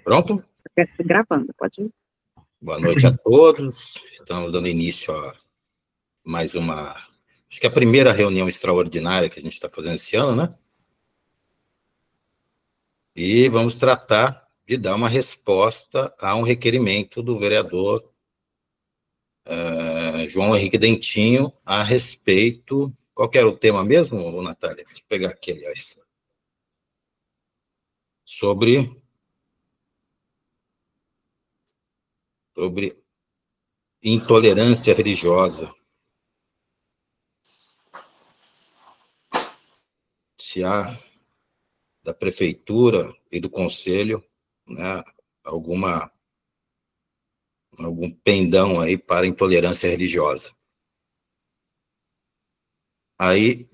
Pronto? Gravando, pode ir. Boa noite a todos. Estamos dando início a mais uma... Acho que é a primeira reunião extraordinária que a gente está fazendo esse ano, né? E vamos tratar de dar uma resposta a um requerimento do vereador João Henrique Dentinho a respeito... Qual que era o tema mesmo, Natália? Deixa eu pegar aqui, aliás. Sobre intolerância religiosa. Se há da prefeitura e do conselho, né, algum pendão aí para intolerância religiosa. Aí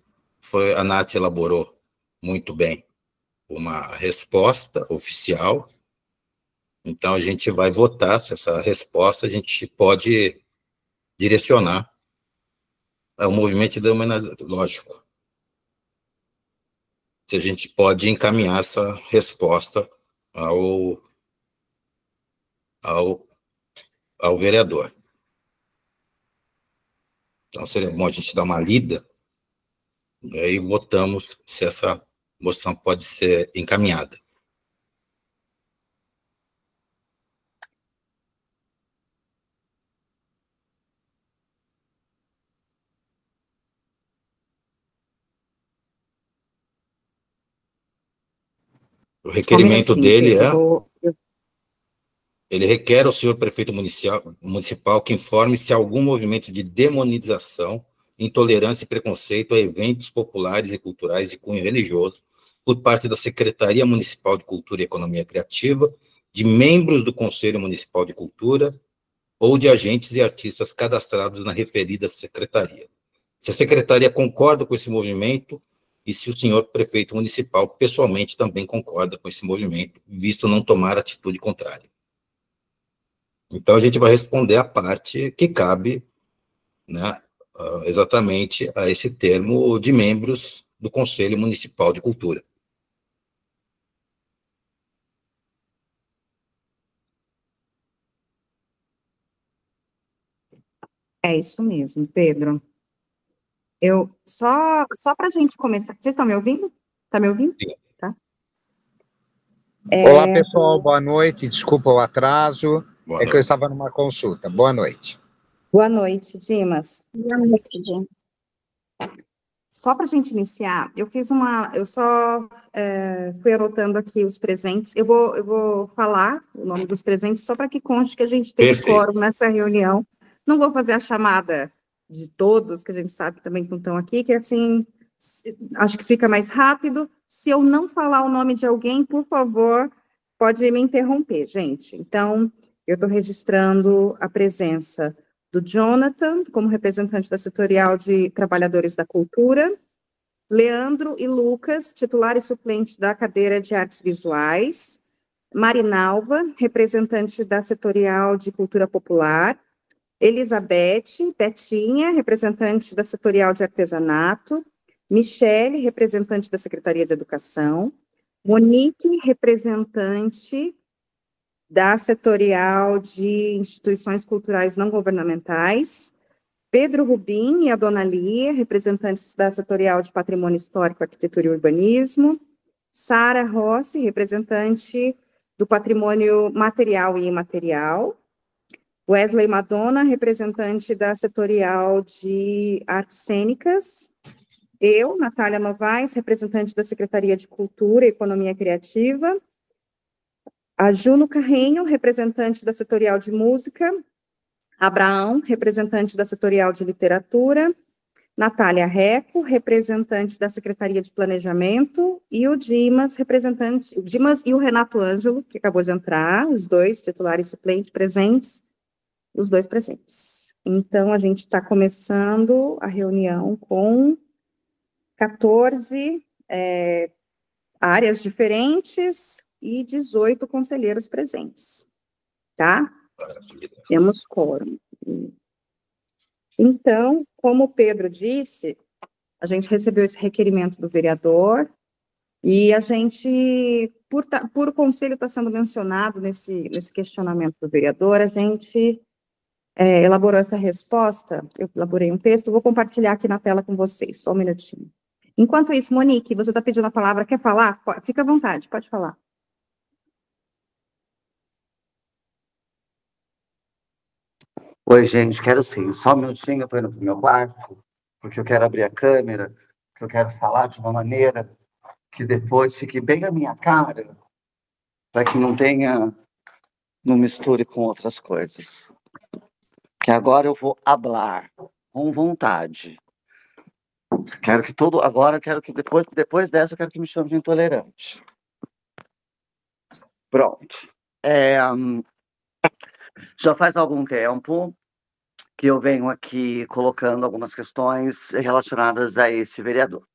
a Nath elaborou muito bem uma resposta oficial. Então a gente vai votar se essa resposta a gente pode direcionar ao movimento de homenagem, lógico. Se a gente pode encaminhar essa resposta ao vereador. Então, seria bom a gente dar uma lida, e aí votamos se essa moção pode ser encaminhada. O requerimento dele ele requer ao senhor prefeito municipal que informe se há algum movimento de demonização, intolerância e preconceito a eventos populares e culturais de cunho religioso por parte da Secretaria Municipal de Cultura e Economia Criativa, de membros do Conselho Municipal de Cultura ou de agentes e artistas cadastrados na referida secretaria. Se a secretaria concorda com esse movimento e se o senhor prefeito municipal pessoalmente também concorda com esse movimento, visto não tomar atitude contrária. Então, a gente vai responder a parte que cabe, né, exatamente a esse termo de membros do Conselho Municipal de Cultura. É isso mesmo, Pedro. Só para a gente começar... Vocês estão me ouvindo? Está me ouvindo? Sim. Tá. Olá, pessoal, boa noite. Desculpa o atraso. Boa noite. Que eu estava numa consulta. Boa noite. Boa noite, Dimas. Boa noite, Dimas. Só para a gente iniciar, eu só fui anotando aqui os presentes. Eu vou falar o nome dos presentes só para que conste que a gente teve quórum nessa reunião. Não vou fazer a chamada de todos, que a gente sabe que também não estão aqui, que assim, acho que fica mais rápido. Se eu não falar o nome de alguém, por favor, pode me interromper, gente. Então, eu estou registrando a presença do Jonathan, como representante da Setorial de Trabalhadores da Cultura, Leandro e Lucas, titular e suplente da cadeira de Artes Visuais, Marinalva, representante da Setorial de Cultura Popular, Elizabeth, Betinha, representante da Setorial de Artesanato, Michele, representante da Secretaria de Educação, Monique, representante da Setorial de Instituições Culturais Não Governamentais, Pedro Rubim e a Dona Lia, representantes da Setorial de Patrimônio Histórico, Arquitetura e Urbanismo, Sara Rossi, representante do Patrimônio Material e Imaterial, Wesley Madonna, representante da Setorial de Artes Cênicas, eu, Natália Novaes, representante da Secretaria de Cultura e Economia Criativa, a Juno Carrenho, representante da Setorial de Música, Abraão, representante da Setorial de Literatura, Natália Reco, representante da Secretaria de Planejamento, e o Dimas, o Dimas e o Renato Ângelo, que acabou de entrar, os dois, titulares e suplentes presentes, os dois presentes. Então, a gente está começando a reunião com 14 áreas diferentes e 18 conselheiros presentes, tá? Temos quórum. Então, como o Pedro disse, A gente recebeu esse requerimento do vereador, e a gente, por o conselho estar sendo mencionado nesse questionamento do vereador, a gente elaborou essa resposta, eu elaborei um texto, vou compartilhar aqui na tela com vocês, só um minutinho. Enquanto isso, Monique, você está pedindo a palavra, quer falar? Fica à vontade, pode falar. Oi, gente, quero sim. Só um minutinho, eu tô indo pro meu quarto, porque eu quero abrir a câmera, porque eu quero falar de uma maneira que depois fique bem a minha cara, para que não misture com outras coisas. Que agora eu vou hablar com vontade. Agora eu quero que depois dessa eu quero que me chame de intolerante. Pronto. Já faz algum tempo que eu venho aqui colocando algumas questões relacionadas a esse vereador.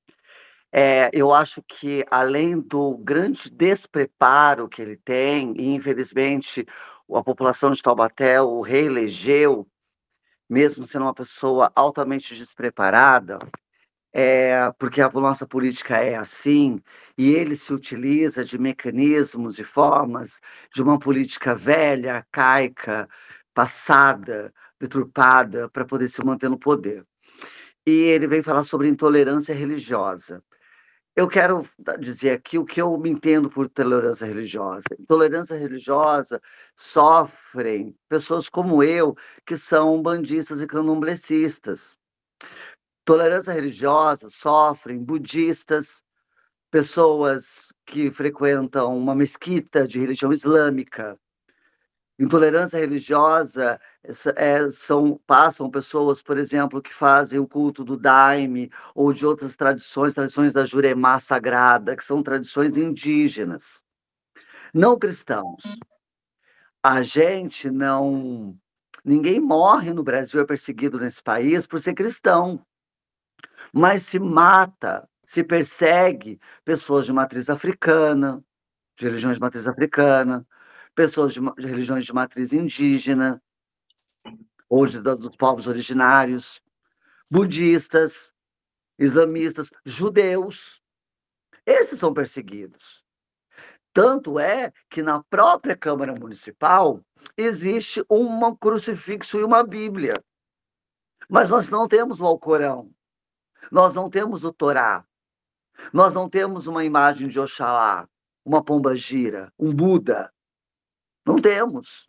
Eu acho que, além do grande despreparo que ele tem, e infelizmente a população de Taubaté o reelegeu, mesmo sendo uma pessoa altamente despreparada, porque a nossa política é assim, e ele se utiliza de mecanismos e formas de uma política velha, arcaica, passada, deturpada, para poder se manter no poder. E ele vem falar sobre intolerância religiosa. Eu quero dizer aqui o que eu me entendo por tolerância religiosa. Intolerância religiosa sofrem pessoas como eu, que são bandistas e candomblecistas. Tolerância religiosa sofrem budistas, pessoas que frequentam uma mesquita de religião islâmica. Intolerância religiosa passam pessoas, por exemplo, que fazem o culto do Daime ou de outras tradições da Juremá Sagrada, que são tradições indígenas, não cristãos. A gente não... Ninguém morre no Brasil, é perseguido nesse país por ser cristão, mas se mata, se persegue pessoas de matriz africana, de religiões de matriz africana, pessoas de religiões de matriz indígena, ou dos povos originários, budistas, islamistas, judeus. Esses são perseguidos. Tanto é que na própria Câmara Municipal existe um crucifixo e uma Bíblia. Mas nós não temos o Alcorão, nós não temos o Torá, nós não temos uma imagem de Oxalá, uma pombagira, um Buda. Não temos.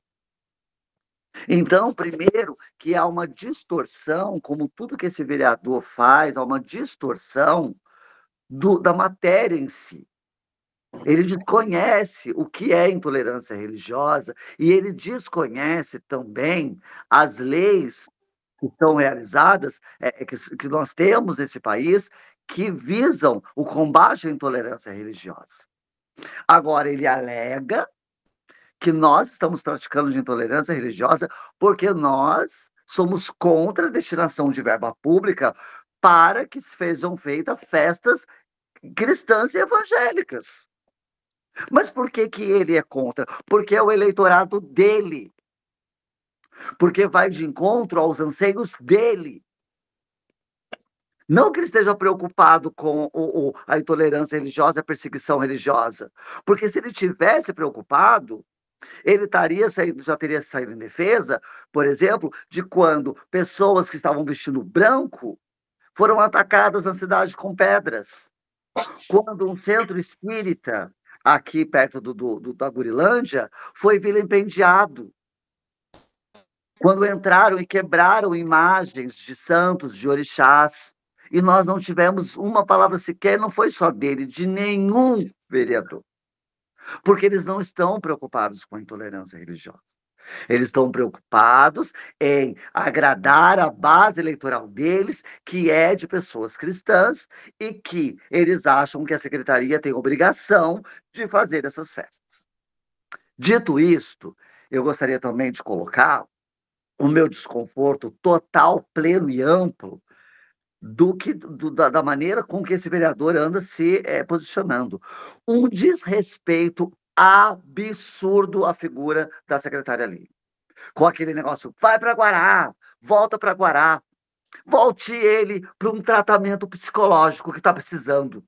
Então, primeiro, que há uma distorção, como tudo que esse vereador faz, há uma distorção da matéria em si. Ele desconhece o que é intolerância religiosa e ele desconhece também as leis que são realizadas, que nós temos nesse país, que visam o combate à intolerância religiosa. Agora, ele alega que nós estamos praticando de intolerância religiosa porque nós somos contra a destinação de verba pública para que sejam feitas festas cristãs e evangélicas. Mas por que ele é contra? Porque é o eleitorado dele. Porque vai de encontro aos anseios dele. Não que ele esteja preocupado com a intolerância religiosa e a perseguição religiosa. Porque se ele tivesse preocupado, ele já teria saído em defesa, por exemplo, de quando pessoas que estavam vestindo branco foram atacadas na cidade com pedras. Quando um centro espírita, aqui perto da Gurilândia, foi vilipendiado. Quando entraram e quebraram imagens de santos, de orixás, e nós não tivemos uma palavra sequer, não foi só dele, de nenhum vereador. Porque eles não estão preocupados com a intolerância religiosa. Eles estão preocupados em agradar a base eleitoral deles, que é de pessoas cristãs, e que eles acham que a secretaria tem obrigação de fazer essas festas. Dito isto, eu gostaria também de colocar o meu desconforto total, pleno e amplo da maneira com que esse vereador anda se posicionando. Um desrespeito absurdo à figura da secretária Aline. Com aquele negócio, vai para Guará, volta para Guará. Volte ele para um tratamento psicológico que está precisando.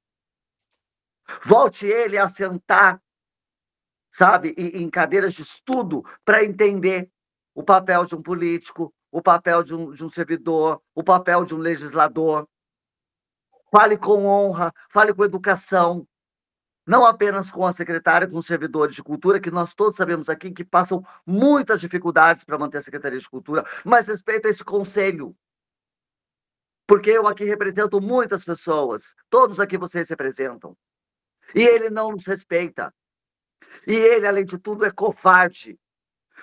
Volte ele a sentar, sabe, em cadeiras de estudo para entender o papel de um político, o papel de um servidor, o papel de um legislador. Fale com honra, fale com educação, não apenas com a secretária, com os servidores de cultura, que nós todos sabemos aqui que passam muitas dificuldades para manter a Secretaria de Cultura, mas respeita esse conselho. Porque eu aqui represento muitas pessoas, todos aqui vocês representam. E ele não nos respeita. E ele, além de tudo, é covarde.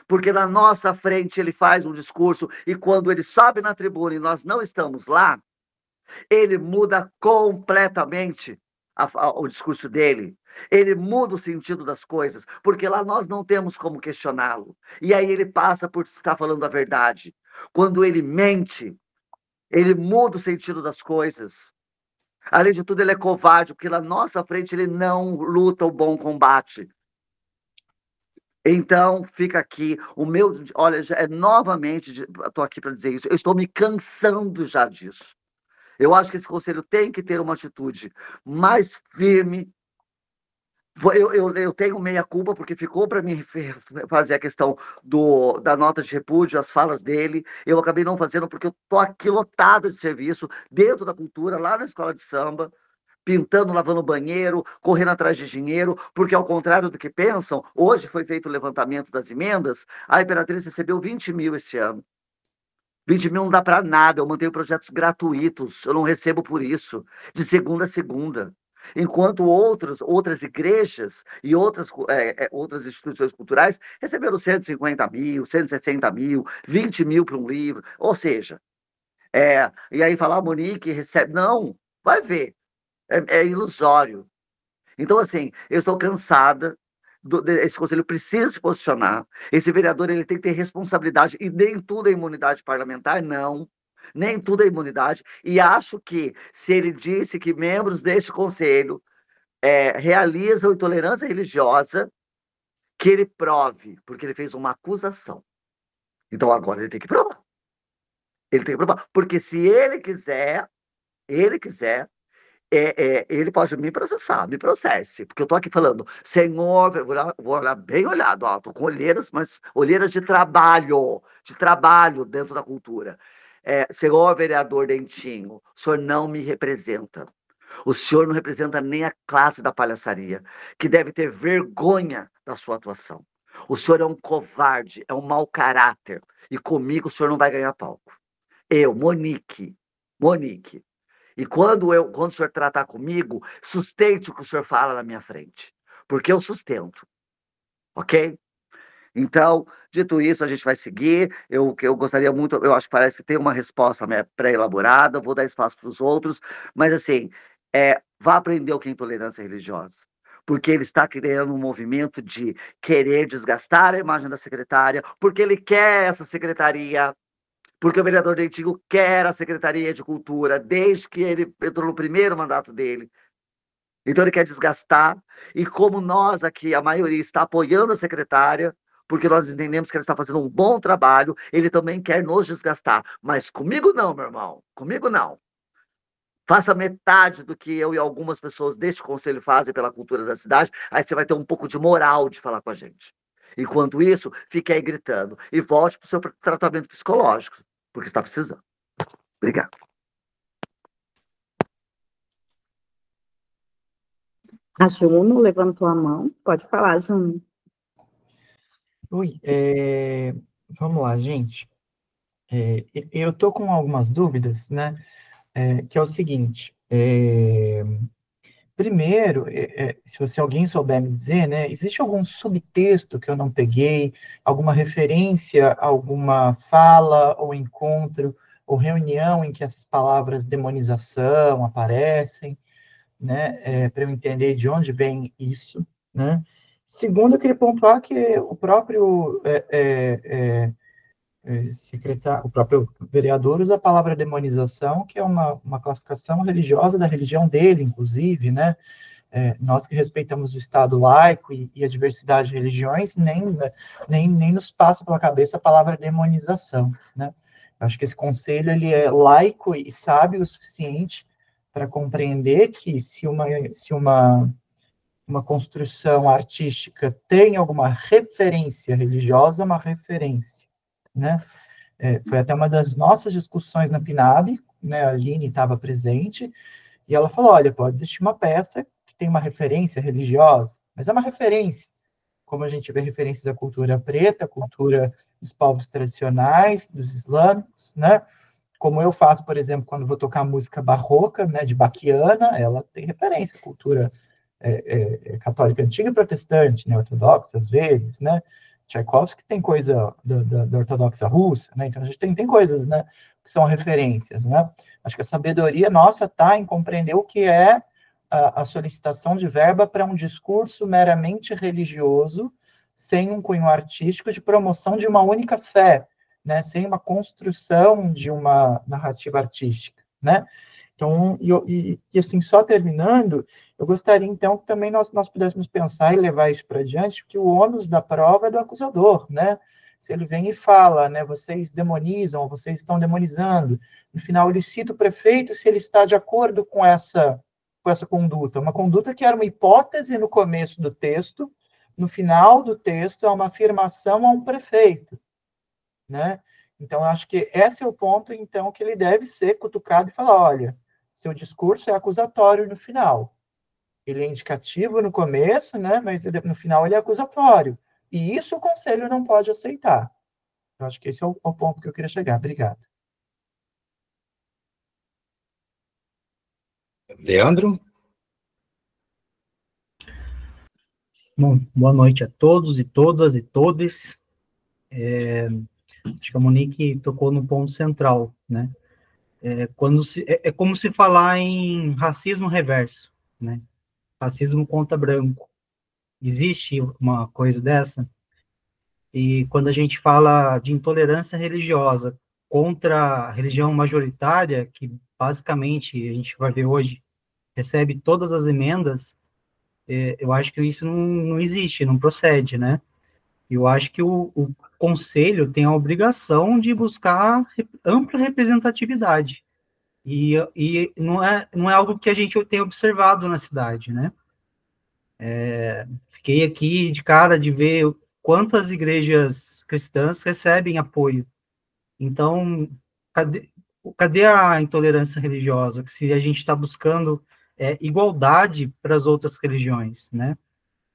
Porque na nossa frente ele faz um discurso e quando ele sobe na tribuna e nós não estamos lá, ele muda completamente o discurso dele. Ele muda o sentido das coisas, porque lá nós não temos como questioná-lo. E aí ele passa por estar falando a verdade. Quando ele mente, ele muda o sentido das coisas. Além de tudo, ele é covarde, porque na nossa frente ele não luta o bom combate. Então, fica aqui o meu... Olha, novamente, estou aqui para dizer isso, eu estou me cansando já disso. Eu acho que esse conselho tem que ter uma atitude mais firme. Eu tenho meia-culpa, porque ficou para mim fazer a questão da nota de repúdio, as falas dele. Eu acabei não fazendo, porque eu estou aqui lotado de serviço, dentro da cultura, lá na escola de samba, pintando, lavando banheiro, correndo atrás de dinheiro, porque ao contrário do que pensam, hoje foi feito o levantamento das emendas, a Imperatriz recebeu 20 mil esse ano. 20 mil não dá para nada, eu mantenho projetos gratuitos, eu não recebo por isso, de segunda a segunda. Enquanto outras igrejas e outras instituições culturais receberam 150 mil, 160 mil, 20 mil para um livro. Ou seja, e aí falar, Monique recebe... Não, vai ver, é ilusório. Então, assim, eu estou cansada, esse conselho precisa se posicionar, esse vereador ele tem que ter responsabilidade, e nem tudo é imunidade parlamentar, não. Nem tudo é imunidade, e acho que, se ele disse que membros deste conselho realizam intolerância religiosa, que ele prove, porque ele fez uma acusação. Então agora ele tem que provar. Ele tem que provar, porque se ele quiser, ele pode me processar, me processe, porque eu estou aqui falando, senhor, vou olhar bem olhado, estou com olheiras, mas olheiras de trabalho dentro da cultura. Senhor vereador Dentinho, o senhor não me representa. O senhor não representa nem a classe da palhaçaria, que deve ter vergonha da sua atuação. O senhor é um covarde, é um mau caráter, e comigo o senhor não vai ganhar palco. Eu, Monique. E quando o senhor tratar comigo, sustente o que o senhor fala na minha frente, porque eu sustento. Ok? Então, dito isso, a gente vai seguir. Eu gostaria muito, eu acho que parece que tem uma resposta pré-elaborada, vou dar espaço para os outros, mas assim, vá aprender o que é intolerância religiosa, porque ele está criando um movimento de querer desgastar a imagem da secretária, porque ele quer essa secretaria, porque o vereador Dentinho quer a Secretaria de Cultura, desde que ele entrou no primeiro mandato dele. Então ele quer desgastar, e como nós aqui, a maioria, está apoiando a secretária, porque nós entendemos que ela está fazendo um bom trabalho, ele também quer nos desgastar. Mas comigo não, meu irmão, comigo não. Faça metade do que eu e algumas pessoas deste conselho fazem pela cultura da cidade, aí você vai ter um pouco de moral de falar com a gente. Enquanto isso, fique aí gritando. E volte para o seu tratamento psicológico, porque está precisando. Obrigado. A Juno levantou a mão. Pode falar, Juno. Oi, vamos lá, gente. Eu estou com algumas dúvidas, né? Que é o seguinte. Primeiro, se alguém souber me dizer, né? Existe algum subtexto que eu não peguei, alguma referência, alguma fala ou encontro ou reunião em que essas palavras demonização aparecem, né? Para eu entender de onde vem isso, né? Segundo, eu queria pontuar que o próprio secretário, o próprio vereador usa a palavra demonização, que é uma classificação religiosa da religião dele, inclusive, né? Nós que respeitamos o Estado laico e a diversidade de religiões, nem nos passa pela cabeça a palavra demonização, né? Acho que esse conselho ele é laico e sábio o suficiente para compreender que se uma construção artística tem alguma referência religiosa, é uma referência, né? Foi até uma das nossas discussões na PNAB, né? A Aline estava presente, e ela falou, olha, pode existir uma peça que tem uma referência religiosa, mas é uma referência, como a gente vê referências da cultura preta, cultura dos povos tradicionais, dos islâmicos, né? Como eu faço, por exemplo, quando vou tocar música barroca, né, de Baquiana, ela tem referência à cultura católica antiga e protestante, né, ortodoxa às vezes, né? Tchaikovsky tem coisa da ortodoxa russa, né? Então a gente tem coisas, né, que são referências, né? Acho que a sabedoria nossa está em compreender o que é a solicitação de verba para um discurso meramente religioso, sem um cunho artístico de promoção de uma única fé, né? Sem uma construção de uma narrativa artística, né? Então, assim, só terminando, eu gostaria, então, que também nós pudéssemos pensar e levar isso para diante, que o ônus da prova é do acusador, né? Se ele vem e fala, né, vocês demonizam, vocês estão demonizando, no final ele cita o prefeito se ele está de acordo com essa conduta, uma conduta que era uma hipótese no começo do texto, no final do texto é uma afirmação a um prefeito, né? Então, eu acho que esse é o ponto, então, que ele deve ser cutucado e falar, olha, seu discurso é acusatório no final. Ele é indicativo no começo, né? Mas no final ele é acusatório. E isso o conselho não pode aceitar. Eu acho que esse é o ponto que eu queria chegar. Obrigado. Leandro? Bom, boa noite a todos e todas e todes. Acho que a Monique tocou no ponto central, né? É como se falar em racismo reverso, né? Racismo contra branco. Existe uma coisa dessa? E quando a gente fala de intolerância religiosa contra a religião majoritária, que basicamente a gente vai ver hoje, recebe todas as emendas, eu acho que isso não existe, não procede, né? Eu acho que o conselho tem a obrigação de buscar ampla representatividade. E não é algo que a gente tem observado na cidade, né? Fiquei aqui de cara de ver quantas igrejas cristãs recebem apoio. Então, cadê a intolerância religiosa? Se a gente está buscando igualdade para as outras religiões, né?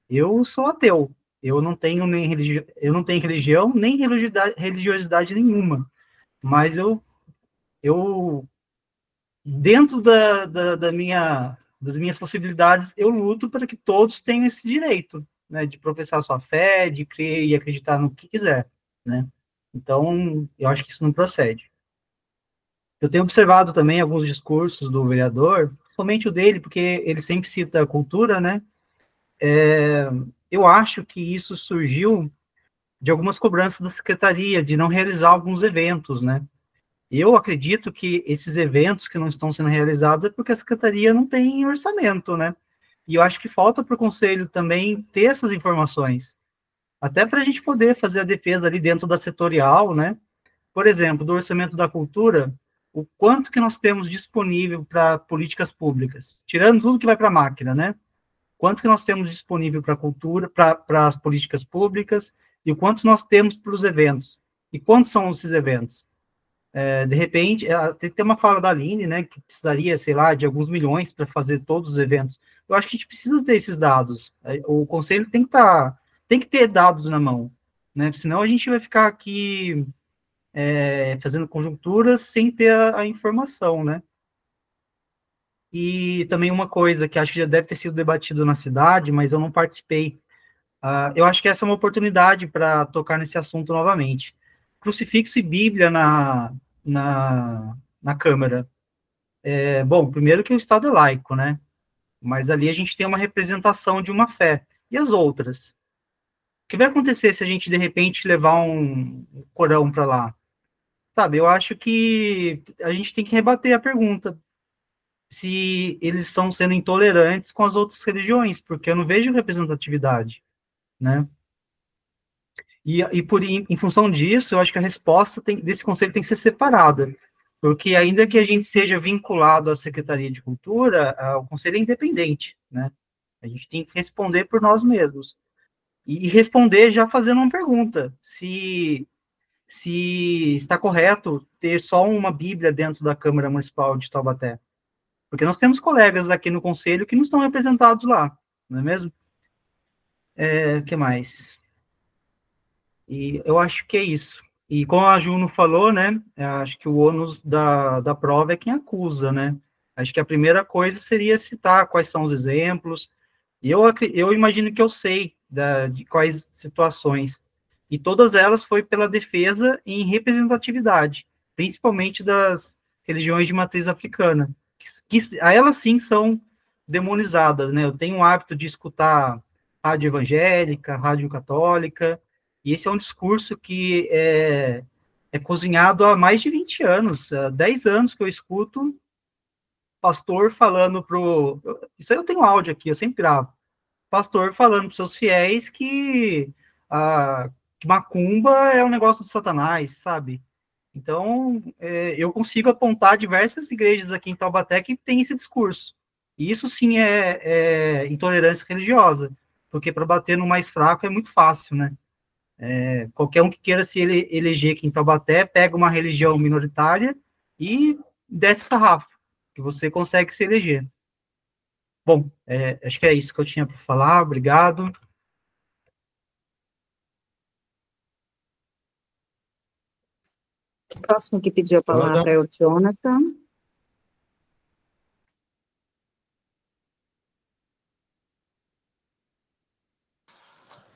Eu sou ateu. Eu não tenho eu não tenho religião nem religiosidade nenhuma. Mas eu dentro das minhas possibilidades, eu luto para que todos tenham esse direito, né, de professar sua fé, de crer e acreditar no que quiser, né? Então, eu acho que isso não procede. Eu tenho observado também alguns discursos do vereador, principalmente o dele, porque ele sempre cita a cultura, né? Eu acho que isso surgiu de algumas cobranças da secretaria, de não realizar alguns eventos, né? Eu acredito que esses eventos que não estão sendo realizados é porque a secretaria não tem orçamento, né? E eu acho que falta para o conselho também ter essas informações, até para a gente poder fazer a defesa ali dentro da setorial, né? Por exemplo, do orçamento da cultura, o quanto que nós temos disponível para políticas públicas, tirando tudo que vai para a máquina, né? Quanto que nós temos disponível para a cultura, para as políticas públicas, e o quanto nós temos para os eventos. E quantos são esses eventos? De repente, tem que ter uma fala da Aline, né, que precisaria, sei lá, de alguns milhões para fazer todos os eventos. Eu acho que a gente precisa ter esses dados. O conselho tem que ter dados na mão, né, senão a gente vai ficar aqui fazendo conjunturas sem ter a informação, né. E também uma coisa que acho que já deve ter sido debatido na cidade, mas eu não participei. Eu acho que essa é uma oportunidade para tocar nesse assunto novamente. Crucifixo e Bíblia na Câmara. Bom, primeiro que o Estado é laico, né? Mas ali a gente tem uma representação de uma fé. E as outras? O que vai acontecer se a gente, de repente, levar um Corão para lá? Sabe, eu acho que a gente tem que rebater a pergunta se eles estão sendo intolerantes com as outras religiões, porque eu não vejo representatividade, né? Em função disso, eu acho que a resposta desse conselho tem que ser separada, porque ainda que a gente seja vinculado à Secretaria de Cultura, o conselho é independente, né? A gente tem que responder por nós mesmos. E responder já fazendo uma pergunta, se está correto ter só uma Bíblia dentro da Câmara Municipal de Taubaté. Porque nós temos colegas aqui no Conselho que não estão representados lá, não é mesmo? O que mais? E eu acho que é isso. E como a Juno falou, né, acho que o ônus da prova é quem acusa, né? Acho que a primeira coisa seria citar quais são os exemplos. E eu imagino que eu sei de quais situações. E todas elas foi pela defesa em representatividade, principalmente das religiões de matriz africana, que elas sim são demonizadas, né? Eu tenho o hábito de escutar rádio evangélica, rádio católica, e esse é um discurso que é cozinhado há mais de 20 anos, há 10 anos que eu escuto pastor falando isso aí eu tenho áudio aqui, eu sempre gravo. Pastor falando para seus fiéis que macumba é um negócio do Satanás, sabe? Então, eu consigo apontar diversas igrejas aqui em Taubaté que tem esse discurso. E isso sim é intolerância religiosa, porque para bater no mais fraco é muito fácil, né? Qualquer um que queira se eleger aqui em Taubaté, pega uma religião minoritária e desce o sarrafo, que você consegue se eleger. Bom, acho que é isso que eu tinha para falar. Obrigado. O próximo que pediu a palavra é o Jonathan.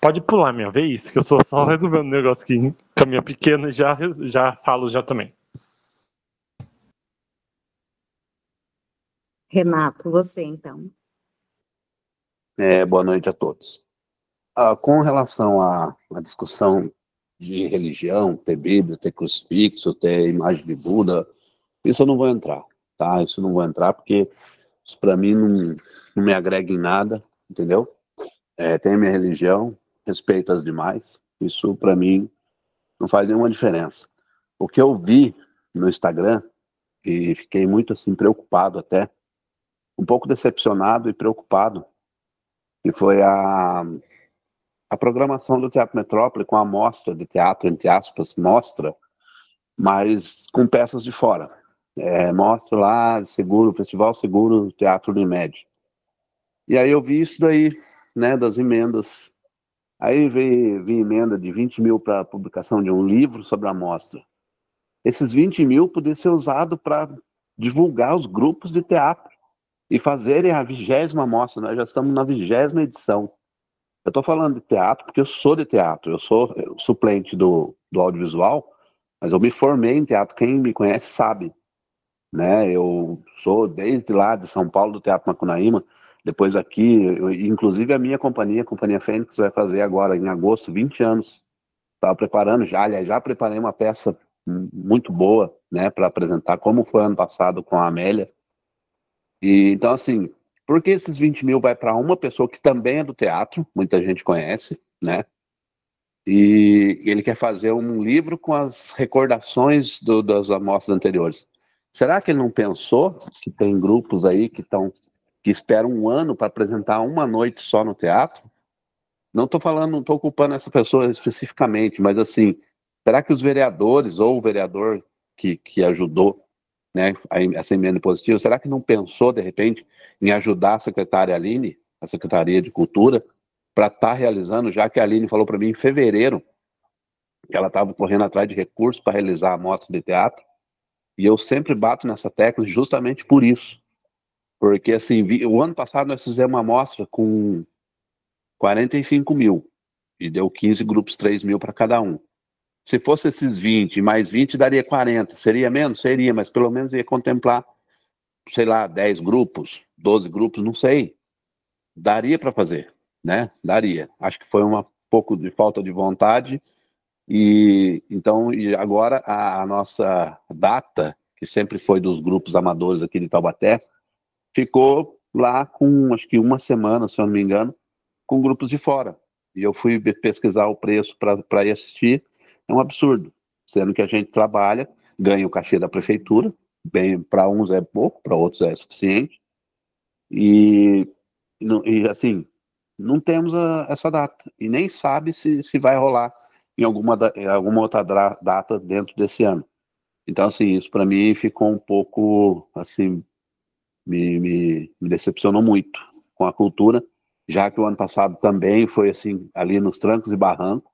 Pode pular minha vez, que eu sou só resolvendo um negócio aqui com a minha pequena e já falo já também. Renato, você então. Boa noite a todos. Com relação à discussão de religião, ter Bíblia, ter crucifixo, ter imagem de Buda, isso eu não vou entrar, tá? Isso eu não vou entrar porque isso para mim não me agrega em nada, entendeu? Tenho minha religião, respeito as demais, isso para mim não faz nenhuma diferença. O que eu vi no Instagram, e fiquei muito assim preocupado até, um pouco decepcionado e preocupado, que foi a programação do Teatro Metrópole com a mostra de teatro, entre aspas, mostra, mas com peças de fora. Mostra lá, Festival Seguro Teatro Unimed. E aí eu vi isso daí, né, das emendas. Aí vi emenda de 20 mil para a publicação de um livro sobre a mostra. Esses 20 mil poderiam ser usados para divulgar os grupos de teatro e fazerem a 20ª mostra. Nós já estamos na 20ª edição. Eu estou falando de teatro porque eu sou de teatro, eu sou suplente do audiovisual, mas eu me formei em teatro, quem me conhece sabe, né? Eu sou desde lá de São Paulo, do Teatro Macunaíma, depois aqui, inclusive a minha companhia, a Companhia Fênix, vai fazer agora em agosto 20 anos. Estava preparando já preparei uma peça muito boa, né, para apresentar, como foi ano passado com a Amélia. E então, assim, por que esses 20 mil vai para uma pessoa que também é do teatro, muita gente conhece, né? E ele quer fazer um livro com as recordações das amostras anteriores. Será que ele não pensou que tem grupos aí que esperam um ano para apresentar uma noite só no teatro? Não estou culpando essa pessoa especificamente, mas assim, será que os vereadores ou o vereador que ajudou, né, essa emenda positiva, será que não pensou, de repente, em ajudar a secretária Aline, a Secretaria de Cultura, para estar realizando, já que a Aline falou para mim em fevereiro que ela estava correndo atrás de recursos para realizar a mostra de teatro, e eu sempre bato nessa tecla justamente por isso. Porque, assim, o ano passado nós fizemos uma mostra com 45 mil, e deu 15 grupos, 3 mil para cada um. Se fosse esses 20, mais 20 daria 40. Seria menos? Seria, mas pelo menos ia contemplar, sei lá, 10 grupos, 12 grupos, não sei. Daria para fazer, né? Daria. Acho que foi um pouco de falta de vontade. E agora a nossa data, que sempre foi dos grupos amadores aqui de Taubaté, ficou lá com, acho que uma semana, se eu não me engano, com grupos de fora. E eu fui pesquisar o preço para ir assistir, é um absurdo, sendo que a gente trabalha, ganha o cachê da prefeitura, bem, para uns é pouco, para outros é suficiente, e assim, não temos essa data, e nem sabe se vai rolar em alguma outra data dentro desse ano. Então, assim, isso para mim ficou um pouco, assim, me decepcionou muito com a cultura, já que o ano passado também foi, assim, ali nos trancos e barrancos,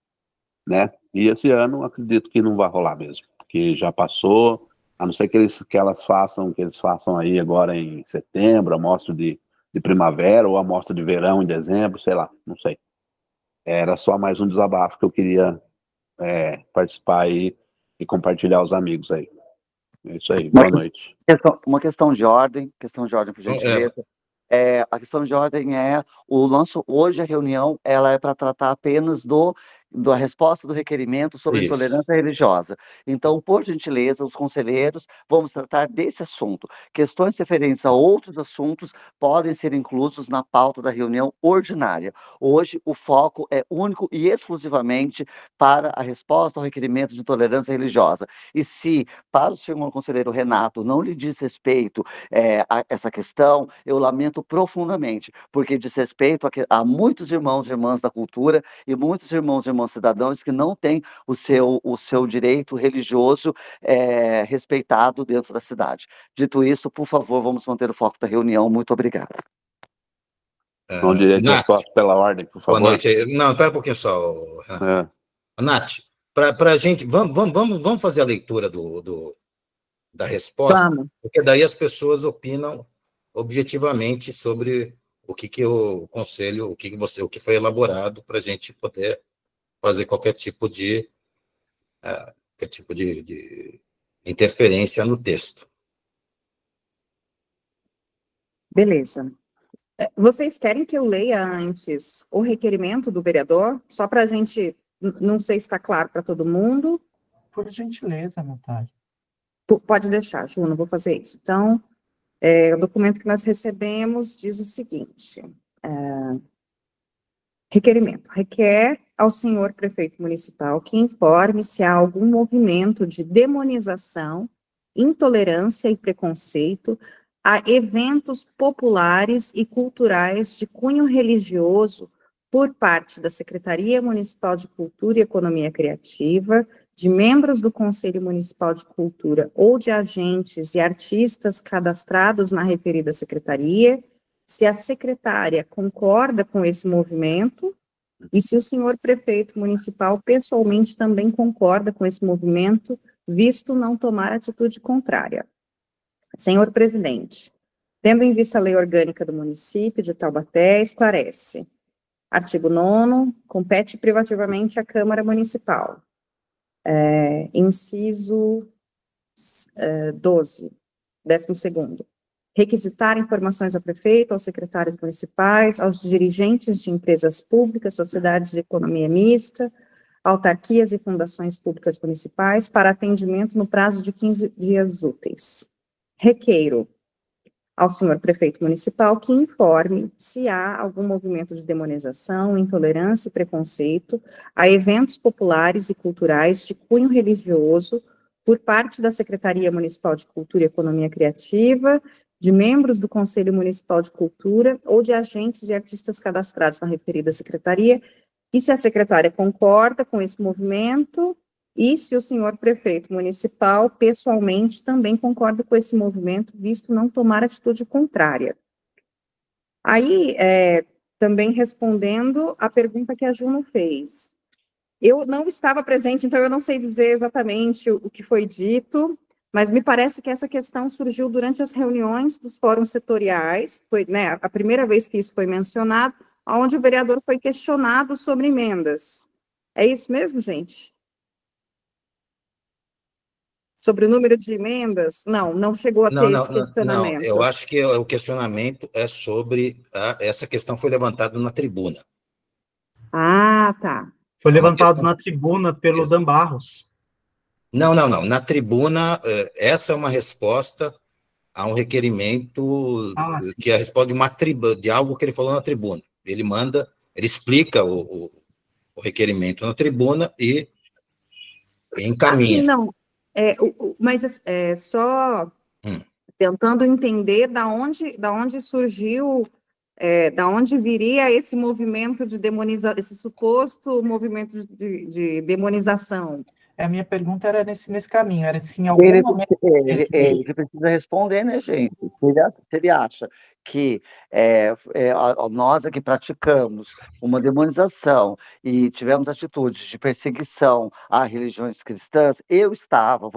né? E esse ano, acredito que não vai rolar mesmo, porque já passou, a não ser que eles façam aí agora em setembro, a mostra de primavera ou a mostra de verão em dezembro, sei lá, não sei. Era só mais um desabafo que eu queria participar aí e compartilhar aos amigos aí. É isso aí, boa noite. Uma questão de ordem, por gentileza. A questão de ordem hoje a reunião ela é para tratar apenas da resposta do requerimento sobre intolerância religiosa. Então, por gentileza, os conselheiros, vamos tratar desse assunto. Questões referentes a outros assuntos podem ser inclusos na pauta da reunião ordinária. Hoje, o foco é único e exclusivamente para a resposta ao requerimento de intolerância religiosa. E se, para o senhor conselheiro Renato, não lhe diz respeito a essa questão, eu lamento profundamente, porque diz respeito a muitos irmãos e irmãs da cultura e muitos irmãos e irmãs cidadãos que não têm o seu direito religioso respeitado dentro da cidade. Dito isso, por favor, vamos manter o foco da reunião. Muito obrigado. Com direito de resposta pela ordem, por favor. Boa noite. Não, espera um pouquinho só. Nath, para a gente, vamos fazer a leitura da resposta, porque daí as pessoas opinam objetivamente sobre o que o conselho, o que foi elaborado para a gente poder fazer qualquer tipo de interferência no texto. Beleza. Vocês querem que eu leia antes o requerimento do vereador? Só para a gente, não sei se está claro para todo mundo. Por gentileza, Natália. Pode deixar, Ju, não vou fazer isso. Então, o documento que nós recebemos diz o seguinte: requerimento. Requer ao senhor prefeito municipal que informe se há algum movimento de demonização, intolerância e preconceito a eventos populares e culturais de cunho religioso por parte da Secretaria Municipal de Cultura e Economia Criativa, de membros do Conselho Municipal de Cultura ou de agentes e artistas cadastrados na referida secretaria, se a secretária concorda com esse movimento e se o senhor prefeito municipal pessoalmente também concorda com esse movimento, visto não tomar atitude contrária. Senhor presidente, tendo em vista a lei orgânica do município de Taubaté, esclarece. Artigo 9º, compete privativamente à Câmara Municipal. Inciso 12, 12º. Requisitar informações ao prefeito, aos secretários municipais, aos dirigentes de empresas públicas, sociedades de economia mista, autarquias e fundações públicas municipais para atendimento no prazo de 15 dias úteis. Requeiro ao senhor prefeito municipal que informe se há algum movimento de demonização, intolerância e preconceito a eventos populares e culturais de cunho religioso por parte da Secretaria Municipal de Cultura e Economia Criativa, de membros do Conselho Municipal de Cultura ou de agentes e artistas cadastrados na referida secretaria, e se a secretária concorda com esse movimento, e se o senhor prefeito municipal, pessoalmente, também concorda com esse movimento, visto não tomar atitude contrária. Aí, também respondendo a pergunta que a Juno fez. Eu não estava presente, então eu não sei dizer exatamente o que foi dito, mas me parece que essa questão surgiu durante as reuniões dos fóruns setoriais, foi, né, a primeira vez que isso foi mencionado, onde o vereador foi questionado sobre emendas. É isso mesmo, gente? Sobre o número de emendas? Não chegou a ter esse questionamento. Não, eu acho que o questionamento é sobre... essa questão foi levantada na tribuna. Ah, tá. Foi levantado na tribuna pelo Dan Barros. Não. Na tribuna, essa é uma resposta a um requerimento que é a resposta de algo que ele falou na tribuna. Ele explica o requerimento na tribuna e encaminha. Assim, não, mas só tentando entender da onde surgiu, da onde viria esse movimento de demonização, esse suposto movimento de demonização. A minha pergunta era nesse caminho, era se em algum momento... Ele precisa responder, né, gente? Se ele acha que nós aqui praticamos uma demonização e tivemos atitudes de perseguição a religiões cristãs, eu estava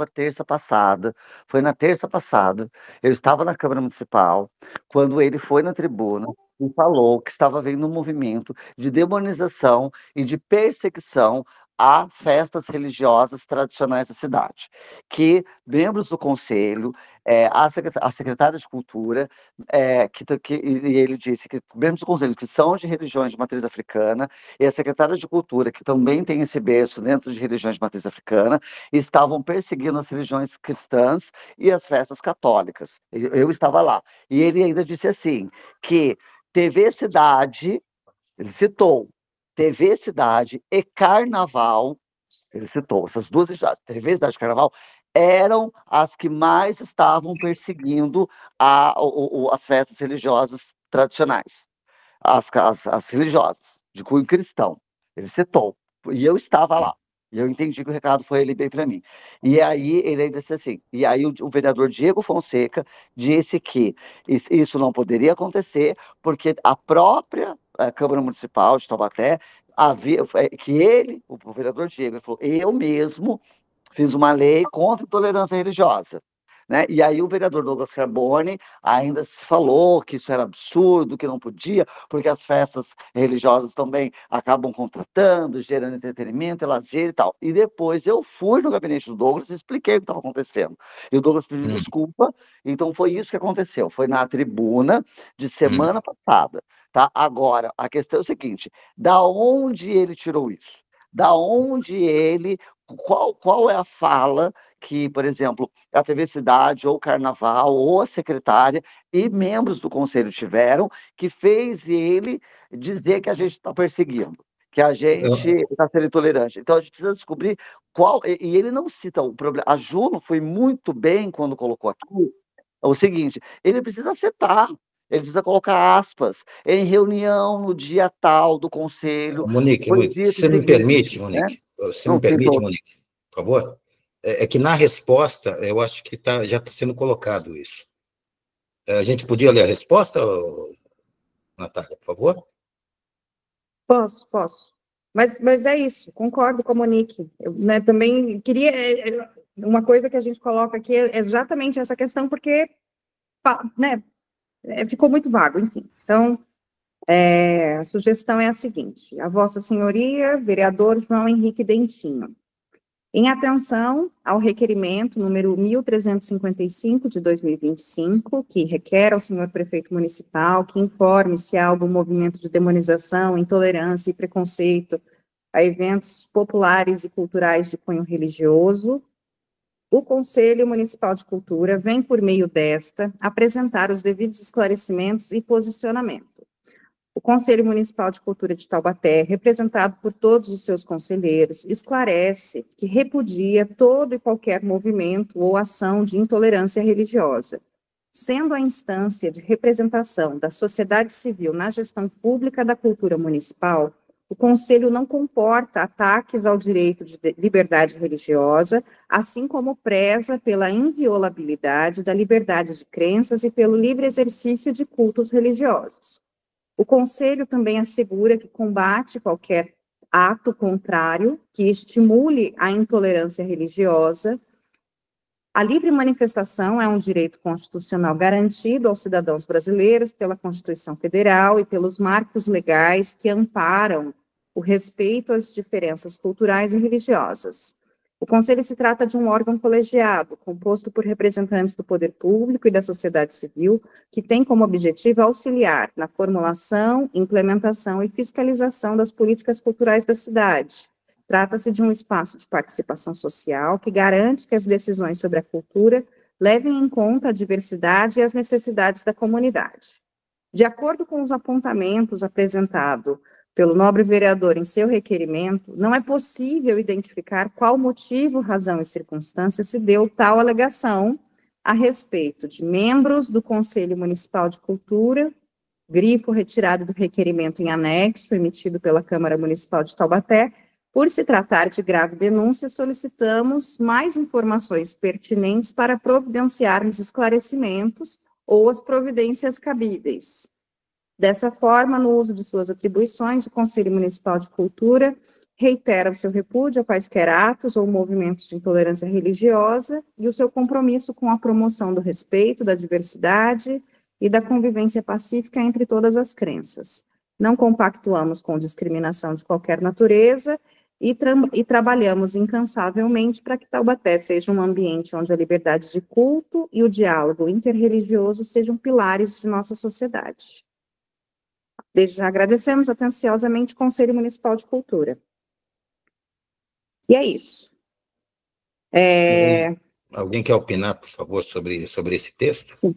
terça passada, foi na terça passada, eu estava na Câmara Municipal, quando ele foi na tribuna e falou que estava havendo um movimento de demonização e de perseguição a festas religiosas tradicionais da cidade, que membros do conselho, a secretária de Cultura, e ele disse que membros do conselho que são de religiões de matriz africana, e a secretária de Cultura, que também tem esse berço dentro de religiões de matriz africana, estavam perseguindo as religiões cristãs e as festas católicas. Eu estava lá. E ele ainda disse assim, que TV Cidade, ele citou, TV Cidade e Carnaval, ele citou, essas duas entidades, TV Cidade e Carnaval, eram as que mais estavam perseguindo as festas religiosas tradicionais, as religiosas, de cunho cristão. Ele citou, e eu estava lá. E eu entendi que o recado foi ele bem para mim. E aí ele disse assim, e aí o vereador Diego Fonseca disse que isso não poderia acontecer, porque a própria Câmara Municipal de Taubaté que ele, o vereador Diego, ele falou, eu mesmo fiz uma lei contra a intolerância religiosa. Né? E aí o vereador Douglas Carbone ainda se falou que isso era absurdo, que não podia, porque as festas religiosas também acabam contratando, gerando entretenimento e lazer e tal. E depois eu fui no gabinete do Douglas e expliquei o que estava acontecendo. E o Douglas pediu desculpa, então foi isso que aconteceu. Foi na tribuna de semana passada. Tá? Agora, a questão é o seguinte, da onde ele tirou isso? Da onde ele... Qual é a fala que, por exemplo, a TV Cidade, ou o Carnaval, ou a secretária e membros do conselho tiveram, que fez ele dizer que a gente está perseguindo, que a gente está sendo intolerante. Então, a gente precisa descobrir qual... E ele não cita o problema. A Juno foi muito bem quando colocou aqui o seguinte, ele precisa citar, ele precisa colocar aspas, em reunião no dia tal do conselho. Monique, você me permite, Monique? Né? Você me permite, Monique, por favor? É que na resposta, eu acho que já está sendo colocado isso. A gente podia ler a resposta, Natália, por favor? Posso. Mas é isso, concordo com a Monique. Eu, né, também queria... Uma coisa que a gente coloca aqui é exatamente essa questão, porque né, ficou muito vago, enfim. Então, a sugestão é a seguinte: a Vossa Senhoria, vereador João Henrique Dentinho, em atenção ao requerimento número 1355 de 2025, que requer ao senhor prefeito municipal que informe se há algum movimento de demonização, intolerância e preconceito a eventos populares e culturais de cunho religioso, o Conselho Municipal de Cultura vem, por meio desta, apresentar os devidos esclarecimentos e posicionamento. O Conselho Municipal de Cultura de Taubaté, representado por todos os seus conselheiros, esclarece que repudia todo e qualquer movimento ou ação de intolerância religiosa, sendo a instância de representação da sociedade civil na gestão pública da cultura municipal. O Conselho não comporta ataques ao direito de liberdade religiosa, assim como preza pela inviolabilidade da liberdade de crenças e pelo livre exercício de cultos religiosos. O Conselho também assegura que combate qualquer ato contrário que estimule a intolerância religiosa. A livre manifestação é um direito constitucional garantido aos cidadãos brasileiros pela Constituição Federal e pelos marcos legais que amparam o respeito às diferenças culturais e religiosas. O Conselho se trata de um órgão colegiado, composto por representantes do poder público e da sociedade civil, que tem como objetivo auxiliar na formulação, implementação e fiscalização das políticas culturais da cidade. Trata-se de um espaço de participação social que garante que as decisões sobre a cultura levem em conta a diversidade e as necessidades da comunidade. De acordo com os apontamentos apresentados pelo nobre vereador em seu requerimento, não é possível identificar qual motivo, razão e circunstância se deu tal alegação a respeito de membros do Conselho Municipal de Cultura, grifo retirado do requerimento em anexo, emitido pela Câmara Municipal de Taubaté. Por se tratar de grave denúncia, solicitamos mais informações pertinentes para providenciarmos esclarecimentos ou as providências cabíveis. Dessa forma, no uso de suas atribuições, o Conselho Municipal de Cultura reitera o seu repúdio a quaisquer atos ou movimentos de intolerância religiosa e o seu compromisso com a promoção do respeito, da diversidade e da convivência pacífica entre todas as crenças. Não compactuamos com discriminação de qualquer natureza e trabalhamos incansavelmente para que Taubaté seja um ambiente onde a liberdade de culto e o diálogo interreligioso sejam pilares de nossa sociedade. Desde já agradecemos atenciosamente o Conselho Municipal de Cultura. E é isso. Alguém quer opinar, por favor, sobre esse texto? Sim.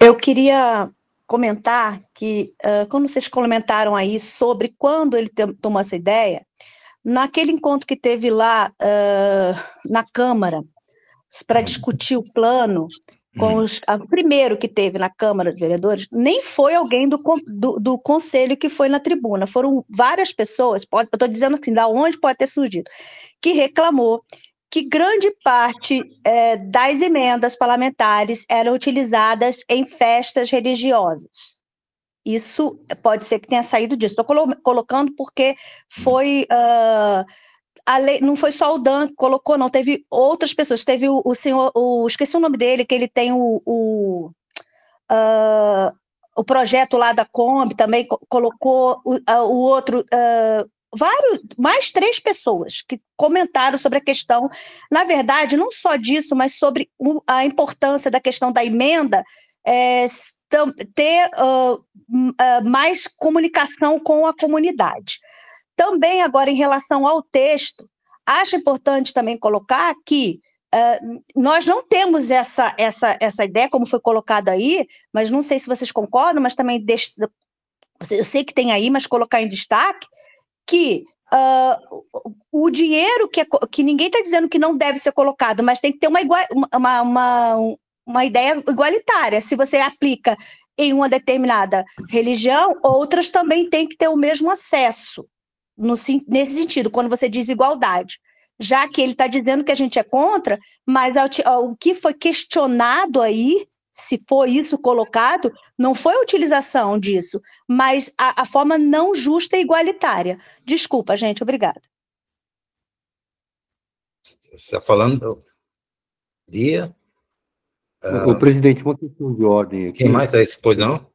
Eu queria comentar que, quando vocês comentaram aí sobre quando ele tomou essa ideia, naquele encontro que teve lá na Câmara para discutir o plano, o primeiro que teve na Câmara de Vereadores, nem foi alguém do Conselho que foi na tribuna, foram várias pessoas, eu estou dizendo assim, da onde pode ter surgido, que reclamou que grande parte das emendas parlamentares eram utilizadas em festas religiosas. Isso pode ser que tenha saído disso. Estou colocando porque foi... a lei, não foi só o Dan que colocou, não, teve outras pessoas, teve o senhor, esqueci o nome dele, que ele tem o projeto lá da Kombi, também colocou o outro... mais 3 pessoas que comentaram sobre a questão, na verdade, não só disso, mas sobre a importância da questão da emenda, ter mais comunicação com a comunidade. Também, agora, em relação ao texto, acho importante também colocar que nós não temos essa ideia, como foi colocado aí, mas não sei se vocês concordam, mas também eu sei que tem aí, mas colocar em destaque, que o dinheiro que ninguém está dizendo que não deve ser colocado, mas tem que ter uma ideia igualitária. Se você aplica em uma determinada religião, outras também têm que ter o mesmo acesso, nesse sentido, quando você diz igualdade. Já que ele está dizendo que a gente é contra, mas o que foi questionado aí, se foi isso colocado, não foi a utilização disso, mas a forma não justa e igualitária. Desculpa, gente, obrigada. Você está falando... Lia? Ô, presidente, uma questão de ordem aqui. Quem mais está aí? Pois não?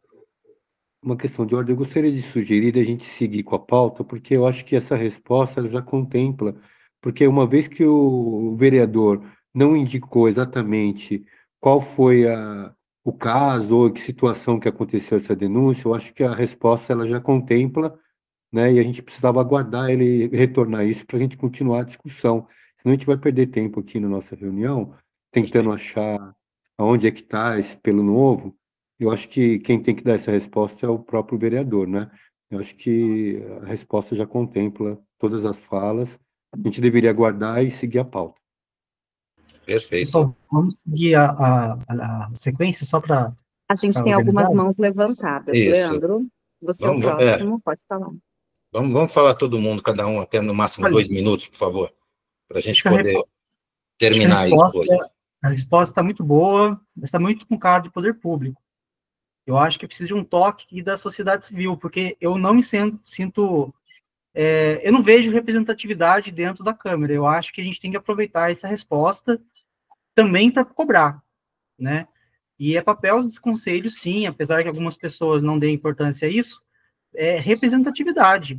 Uma questão de ordem. Eu gostaria de sugerir a gente seguir com a pauta, porque eu acho que essa resposta ela já contempla, porque uma vez que o vereador não indicou exatamente qual foi o caso ou que situação que aconteceu essa denúncia, eu acho que a resposta ela já contempla, né, e a gente precisava aguardar ele retornar isso para a gente continuar a discussão. Senão a gente vai perder tempo aqui na nossa reunião, tentando achar aonde é que está esse pelo novo. Eu acho que quem tem que dar essa resposta é o próprio vereador, né? Eu acho que a resposta já contempla todas as falas. A gente deveria aguardar e seguir a pauta. Perfeito. Pessoal, vamos seguir a sequência só para... A gente tem algumas mãos levantadas. Isso. Leandro, você é o próximo, pode falar. Vamos falar todo mundo, cada um, até no máximo 2 minutos, por favor, para a gente poder terminar isso hoje. A resposta está muito boa, mas está muito com cara de poder público. Eu acho que precisa de um toque da sociedade civil, porque eu não me sinto... eu não vejo representatividade dentro da Câmara. Eu acho que a gente tem que aproveitar essa resposta também para cobrar, né? E é papel dos conselhos, sim, apesar que algumas pessoas não deem importância a isso, é representatividade.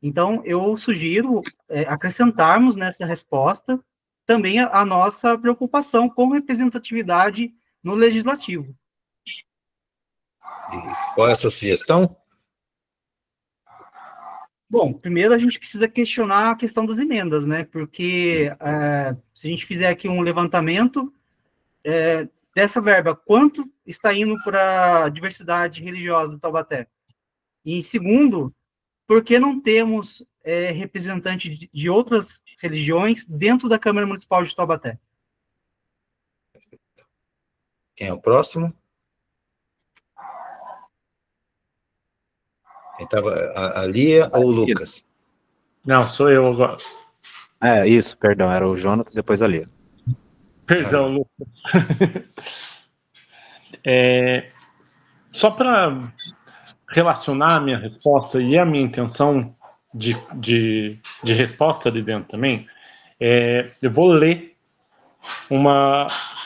Então, eu sugiro acrescentarmos nessa resposta também a nossa preocupação com representatividade no legislativo. E qual é a sua sugestão? Bom, primeiro a gente precisa questionar a questão das emendas, né? Porque se a gente fizer aqui um levantamento, dessa verba, quanto está indo para a diversidade religiosa de Taubaté? E, segundo, por que não temos representante de outras religiões dentro da Câmara Municipal de Taubaté? Quem é o próximo? Quem estava, a Lia ou o Lucas? Não, sou eu agora. Isso, perdão, era o Jonathan, depois a Lia. Perdão, Lucas. Só para relacionar a minha resposta e a minha intenção de resposta ali dentro também, eu vou ler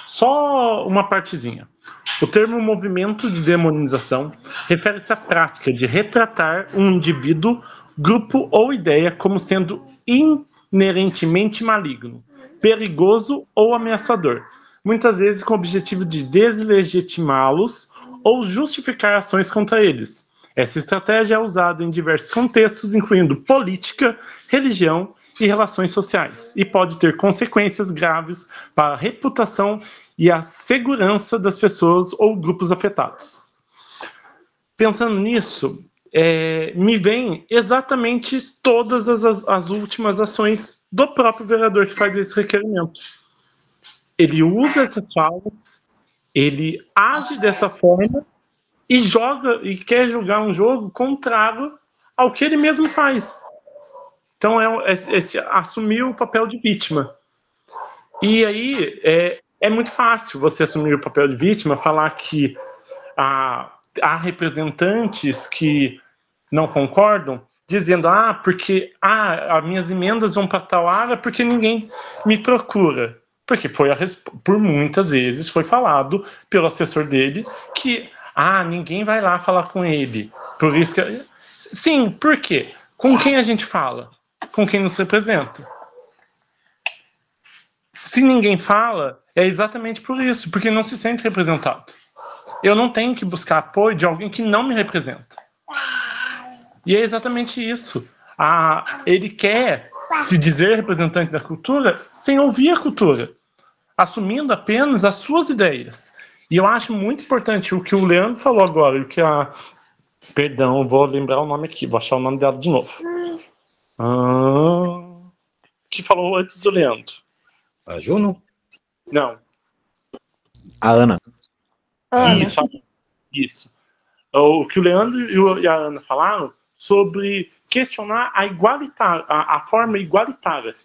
só uma partezinha. O termo movimento de demonização refere-se à prática de retratar um indivíduo, grupo ou ideia como sendo inerentemente maligno, perigoso ou ameaçador, muitas vezes com o objetivo de deslegitimá-los ou justificar ações contra eles. Essa estratégia é usada em diversos contextos, incluindo política, religião e relações sociais, e pode ter consequências graves para a reputação e a segurança das pessoas ou grupos afetados. Pensando nisso, me vem exatamente todas as últimas ações do próprio vereador que faz esse requerimento. Ele usa essas falas, ele age dessa forma e joga e quer jogar um jogo contrário ao que ele mesmo faz. Então assumir o papel de vítima. E aí é muito fácil você assumir o papel de vítima, falar que há representantes que não concordam, dizendo, porque as minhas emendas vão para tal área porque ninguém me procura. Porque por muitas vezes foi falado pelo assessor dele que ninguém vai lá falar com ele. Por isso que... Sim, por quê? Com quem a gente fala? Com quem nos representa. Se ninguém fala, é exatamente por isso, porque não se sente representado. Eu não tenho que buscar apoio de alguém que não me representa. E é exatamente isso. Ele quer se dizer representante da cultura sem ouvir a cultura, assumindo apenas as suas ideias. E eu acho muito importante o que o Leandro falou agora, o que Perdão, vou lembrar o nome aqui, vou achar o nome dela de novo. Que falou antes do Leandro? A Juno? Não. A Ana. Isso. O que o Leandro e a Ana falaram sobre questionar a forma igualitária.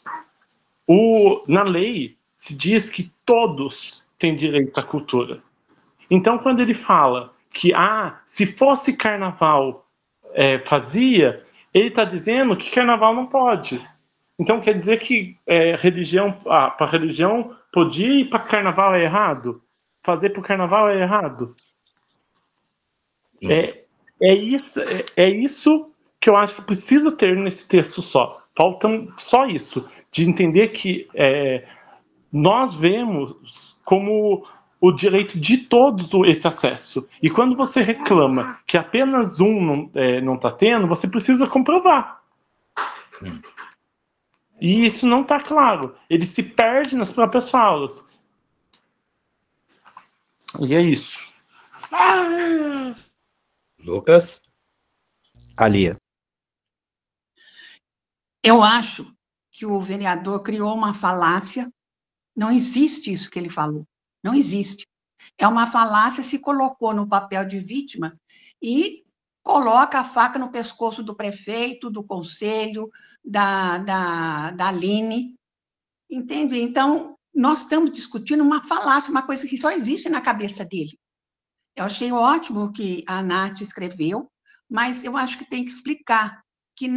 Na lei se diz que todos têm direito à cultura. Então, quando ele fala que se fosse carnaval fazia, ele está dizendo que carnaval não pode. Então quer dizer que religião, para religião podia e para carnaval é errado? Fazer para o carnaval é errado? É isso que eu acho que precisa ter nesse texto só. Falta só isso, de entender que nós vemos como o direito de todos esse acesso. E quando você reclama que apenas um não está tendo, você precisa comprovar. E isso não está claro. Ele se perde nas próprias falas. E é isso. Lucas? A Lia. Eu acho que o vereador criou uma falácia. Não existe isso que ele falou. Não existe. É uma falácia, se colocou no papel de vítima e coloca a faca no pescoço do prefeito, do conselho, da Aline, entende? Então, nós estamos discutindo uma falácia, uma coisa que só existe na cabeça dele. Eu achei ótimo o que a Nath escreveu, mas eu acho que tem que explicar que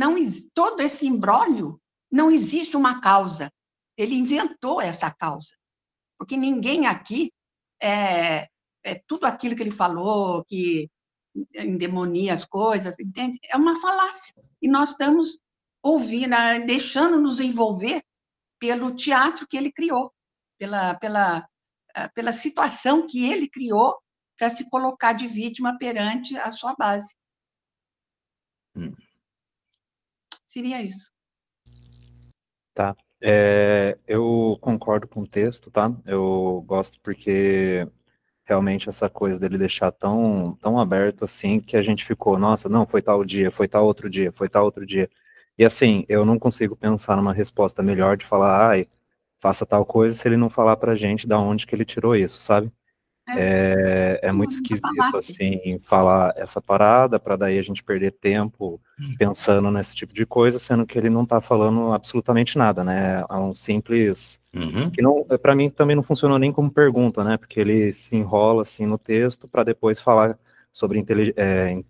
todo esse imbróglio não existe uma causa. Ele inventou essa causa, porque ninguém aqui tudo aquilo que ele falou, que endemonia as coisas, entende? É uma falácia. E nós estamos ouvindo, deixando nos envolver pelo teatro que ele criou, pela situação que ele criou para se colocar de vítima perante a sua base. Seria isso. Tá. Eu concordo com o texto, tá? Eu gosto porque realmente essa coisa dele deixar tão aberto assim, que a gente ficou, nossa, não, foi tal dia, foi tal outro dia, foi tal outro dia. E assim, eu não consigo pensar numa resposta melhor de falar, ai, faça tal coisa, se ele não falar pra gente da onde que ele tirou isso, sabe? É muito esquisito, assim, falar essa parada, para daí a gente perder tempo pensando nesse tipo de coisa, sendo que ele não tá falando absolutamente nada, né? É um simples... que não, para mim também não funcionou nem como pergunta, né? Porque ele se enrola, assim, no texto para depois falar sobre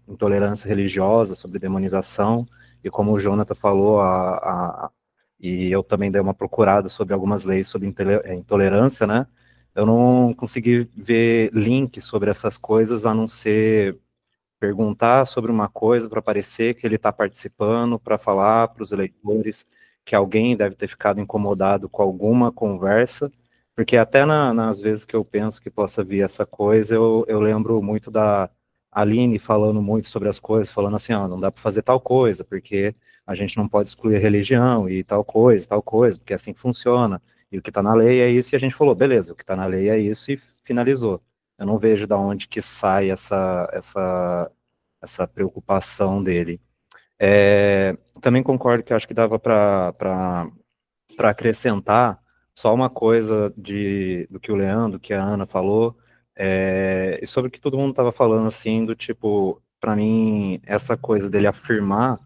intolerância religiosa, sobre demonização, e como o Jonathan falou, e eu também dei uma procurada sobre algumas leis sobre intolerância, né? Eu não consegui ver link sobre essas coisas, a não ser perguntar sobre uma coisa para parecer que ele está participando, para falar para os eleitores que alguém deve ter ficado incomodado com alguma conversa, porque até nas vezes que eu penso que possa vir essa coisa, eu lembro muito da Aline falando muito sobre as coisas, falando assim, ó, não dá para fazer tal coisa, porque a gente não pode excluir a religião e tal coisa, porque assim funciona. E o que está na lei é isso, e a gente falou, beleza, o que está na lei é isso, e finalizou. Eu não vejo da onde que sai essa preocupação dele. Também concordo que acho que dava para acrescentar só uma coisa do que o Leandro, que a Ana falou, e sobre o que todo mundo estava falando, assim, do tipo, para mim, essa coisa dele afirmar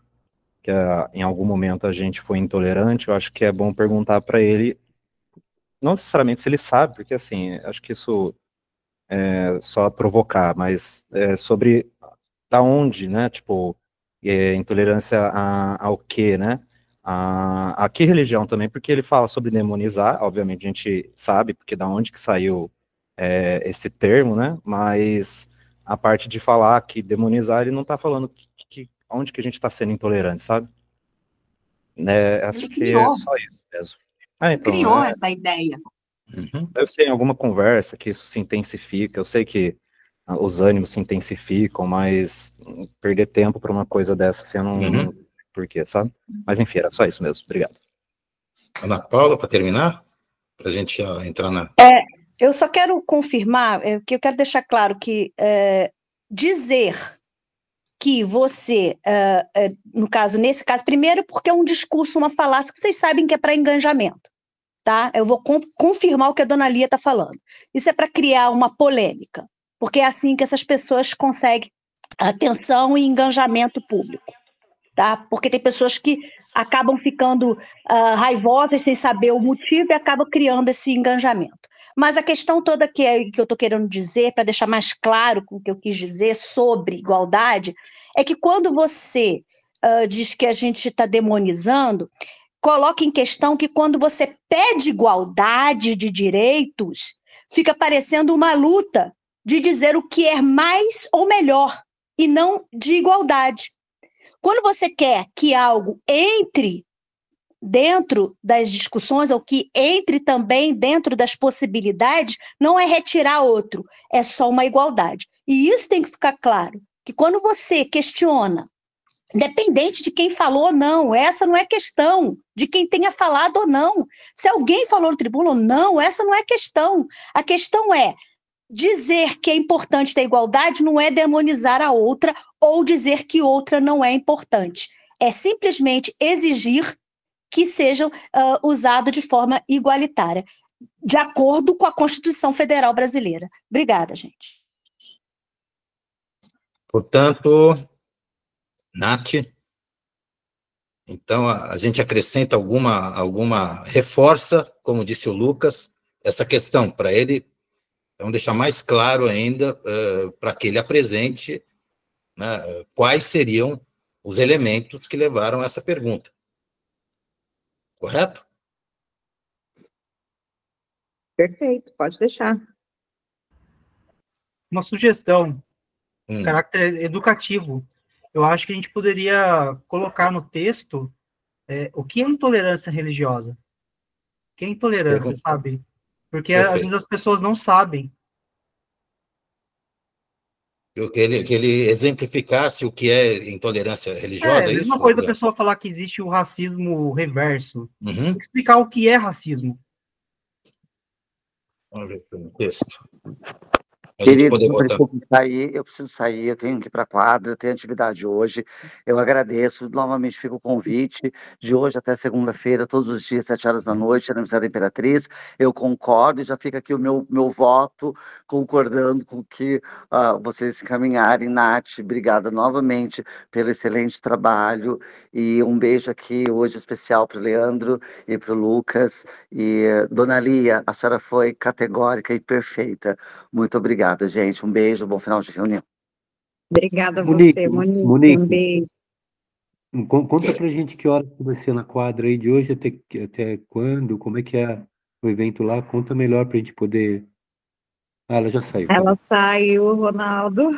que em algum momento a gente foi intolerante, eu acho que é bom perguntar para ele, não necessariamente se ele sabe, porque assim, acho que isso é só provocar, mas sobre da onde, né, tipo, intolerância ao quê, né, a que religião também, porque ele fala sobre demonizar, obviamente a gente sabe, porque da onde que saiu esse termo, né, mas a parte de falar que demonizar, ele não tá falando onde que a gente tá sendo intolerante, sabe? Acho que é só isso mesmo. Então, criou essa ideia. Eu sei em alguma conversa que isso se intensifica, eu sei que os ânimos se intensificam, mas perder tempo para uma coisa dessa, assim, eu não por quê, sabe? Mas enfim, era só isso mesmo, obrigado. Ana Paula, para terminar, para a gente entrar na... Eu só quero confirmar, que eu quero deixar claro que dizer que você, no caso, nesse caso, primeiro porque é um discurso, uma falácia que vocês sabem que é para engajamento, tá? Eu vou confirmar o que a dona Lia está falando. Isso é para criar uma polêmica, porque é assim que essas pessoas conseguem atenção e engajamento público, tá? Porque tem pessoas que acabam ficando raivosas sem saber o motivo e acabam criando esse engajamento. Mas a questão toda que eu estou querendo dizer, para deixar mais claro o que eu quis dizer sobre igualdade, é que quando você diz que a gente está demonizando, coloca em questão que quando você pede igualdade de direitos, fica parecendo uma luta de dizer o que é mais ou melhor, e não de igualdade. Quando você quer que algo entre dentro das discussões, ou que entre também dentro das possibilidades, não é retirar outro, é só uma igualdade. E isso tem que ficar claro, que quando você questiona, independente de quem falou ou não, essa não é questão de quem tenha falado ou não. Se alguém falou no tribunal ou não, essa não é questão. A questão é dizer que é importante ter igualdade não é demonizar a outra ou dizer que outra não é importante. É simplesmente exigir que sejam usados de forma igualitária, de acordo com a Constituição Federal Brasileira. Obrigada, gente. Portanto, Nath, então a gente acrescenta reforça, como disse o Lucas, essa questão para ele, então deixar mais claro ainda, para que ele apresente, né, quais seriam os elementos que levaram a essa pergunta. Correto? Perfeito, pode deixar. Uma sugestão, caráter educativo. Eu acho que a gente poderia colocar no texto o que é intolerância religiosa. O que é intolerância, sabe? Porque às vezes as pessoas não sabem. Que ele exemplificasse o que é intolerância religiosa, é isso? É a mesma coisa a pessoa falar que existe o racismo reverso. Tem que explicar o que é racismo. Vamos ver aqui no texto. gente poder votar. Eu preciso sair, eu tenho que ir para a quadra, eu tenho atividade hoje. Eu agradeço, novamente fica o convite de hoje até segunda-feira, todos os dias, 7 horas da noite, aniversário da Imperatriz. Eu concordo e já fica aqui o meu voto, concordando com que vocês caminharem. Nath, obrigada novamente pelo excelente trabalho e um beijo aqui hoje especial para o Leandro e para o Lucas. E, Dona Lia, a senhora foi categórica e perfeita. Muito obrigada, gente. Um beijo, bom final de reunião. Obrigada a você, Monique. Um beijo. Conta pra gente que hora que vai ser na quadra aí de hoje, até quando, como é que é o evento lá? Conta melhor pra gente poder... Ah, ela já saiu. Ela saiu, Ronaldo.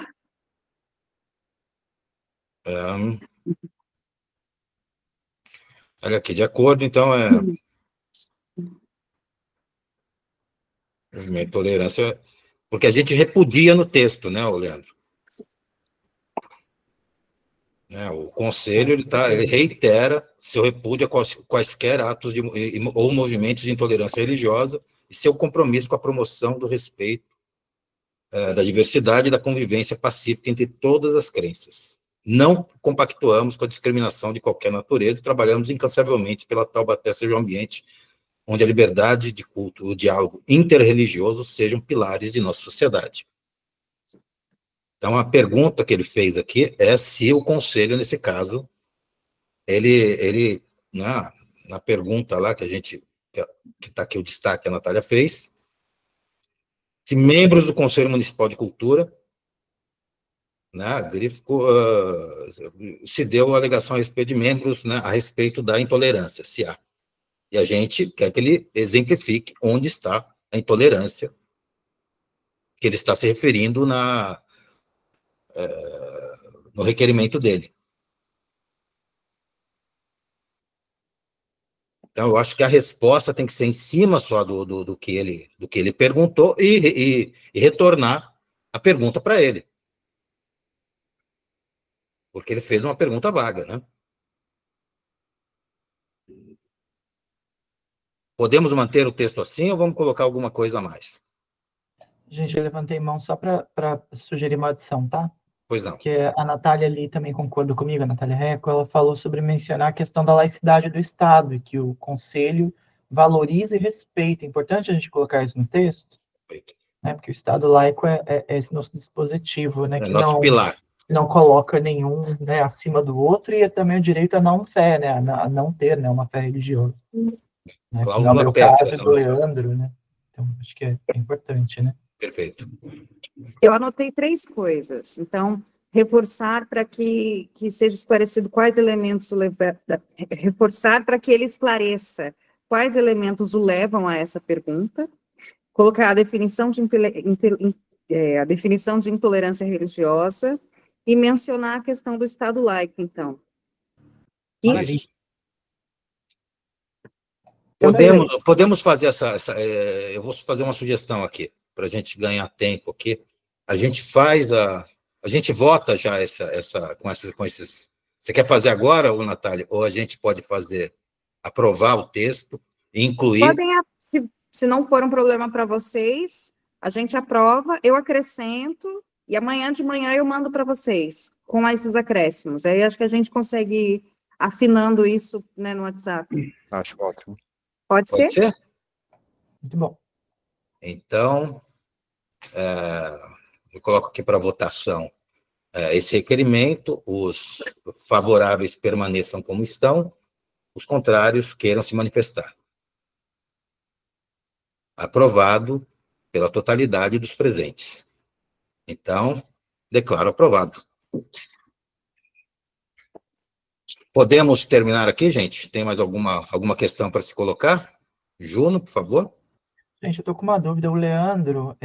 Olha aqui, de acordo, então, movimento tolerância, porque a gente repudia no texto, né, Leandro? O Conselho, ele reitera seu repúdio a quaisquer atos ou movimentos de intolerância religiosa e seu compromisso com a promoção do respeito, da diversidade e da convivência pacífica entre todas as crenças. Não compactuamos com a discriminação de qualquer natureza e trabalhamos incansavelmente pela Taubaté seja um ambiente onde a liberdade de culto e o diálogo interreligioso sejam pilares de nossa sociedade. Então, a pergunta que ele fez aqui é se o Conselho, nesse caso, ele na pergunta lá que está aqui o destaque, a Natália fez, se membros do Conselho Municipal de Cultura, se deu a alegação a respeito de membros, a respeito da intolerância, se há. E a gente quer que ele exemplifique onde está a intolerância que ele está se referindo no requerimento dele. Então, eu acho que a resposta tem que ser em cima só do que ele perguntou e retornar a pergunta para ele. Porque ele fez uma pergunta vaga, né? Podemos manter o texto assim ou vamos colocar alguma coisa a mais? Gente, eu levantei mão só para sugerir uma adição, tá? Pois não. Porque a Natália ali também concordou comigo, a Natália Reco, ela falou sobre mencionar a questão da laicidade do Estado, e que o Conselho valoriza e respeita. É importante a gente colocar isso no texto, né? Porque o Estado laico é esse nosso dispositivo, né? É que nosso pilar. Não coloca nenhum, né, acima do outro, e é também o direito a não fé, né? A não ter, né, uma fé religiosa. Né? Não é o meu caso do Leandro, né? Então, acho que é importante, né? Perfeito. Eu anotei 3 coisas. Então, reforçar para que seja esclarecido quais elementos reforçar para que ele esclareça quais elementos o levam a essa pergunta, colocar a definição de intolerância religiosa e mencionar a questão do Estado laico, então. Isso. Podemos fazer eu vou fazer uma sugestão aqui, para a gente ganhar tempo aqui. A gente vota já com esses... Você quer fazer agora, Natália? Ou a gente pode aprovar o texto e incluir... Se não for um problema para vocês, a gente aprova, eu acrescento, e amanhã de manhã eu mando para vocês, com esses acréscimos. Aí acho que a gente consegue ir afinando isso, né, no WhatsApp. Acho ótimo. Pode ser? Muito bom. Então, eu coloco aqui para votação esse requerimento, os favoráveis permaneçam como estão, os contrários queiram se manifestar. Aprovado pela totalidade dos presentes. Então, declaro aprovado. Podemos terminar aqui, gente? Tem mais alguma questão para se colocar? Juno, por favor. Gente, eu estou com uma dúvida. O Leandro,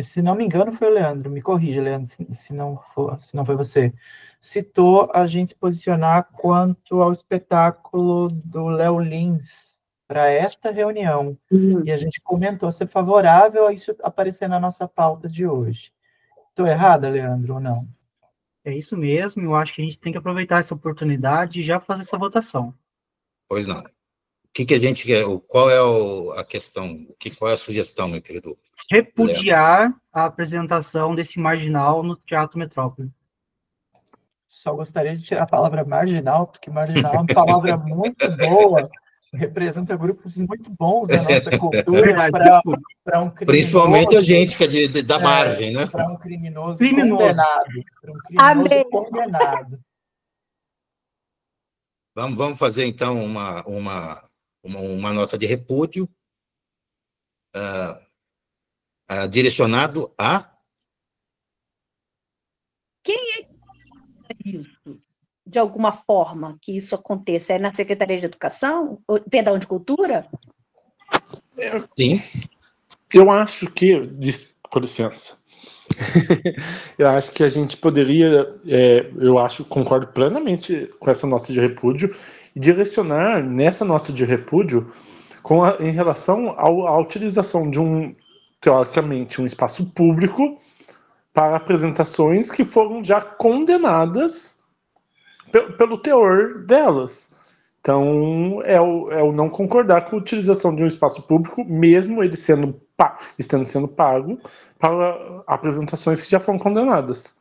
se não me engano, foi o Leandro, me corrija, Leandro, se não foi você, citou a gente se posicionar quanto ao espetáculo do Léo Lins para esta reunião. E a gente comentou ser favorável a isso aparecer na nossa pauta de hoje. Estou errada, Leandro, ou não? É isso mesmo, eu acho que a gente tem que aproveitar essa oportunidade e já fazer essa votação. Pois não. que a gente quer? Qual é a questão? Qual é a sugestão, meu querido? Repudiar a apresentação desse marginal no Teatro Metrópole. Só gostaria de tirar a palavra marginal, porque marginal é uma palavra muito boa, representa grupos muito bons da nossa cultura, para um criminoso, principalmente a gente que é da margem, né? Para um criminoso condenado. Para um criminoso condenado. Vamos fazer, então, uma nota de repúdio direcionado a... Quem é isso? De alguma forma que isso aconteça? É na Secretaria de Educação? Perdão, de Cultura? Sim. Eu acho que... Com licença. Eu acho que a gente poderia... concordo plenamente com essa nota de repúdio e direcionar nessa nota de repúdio em relação à utilização de teoricamente, um espaço público para apresentações que foram já condenadas pelo teor delas. Então, é o não concordar com a utilização de um espaço público, mesmo ele estando sendo pago, para apresentações que já foram condenadas.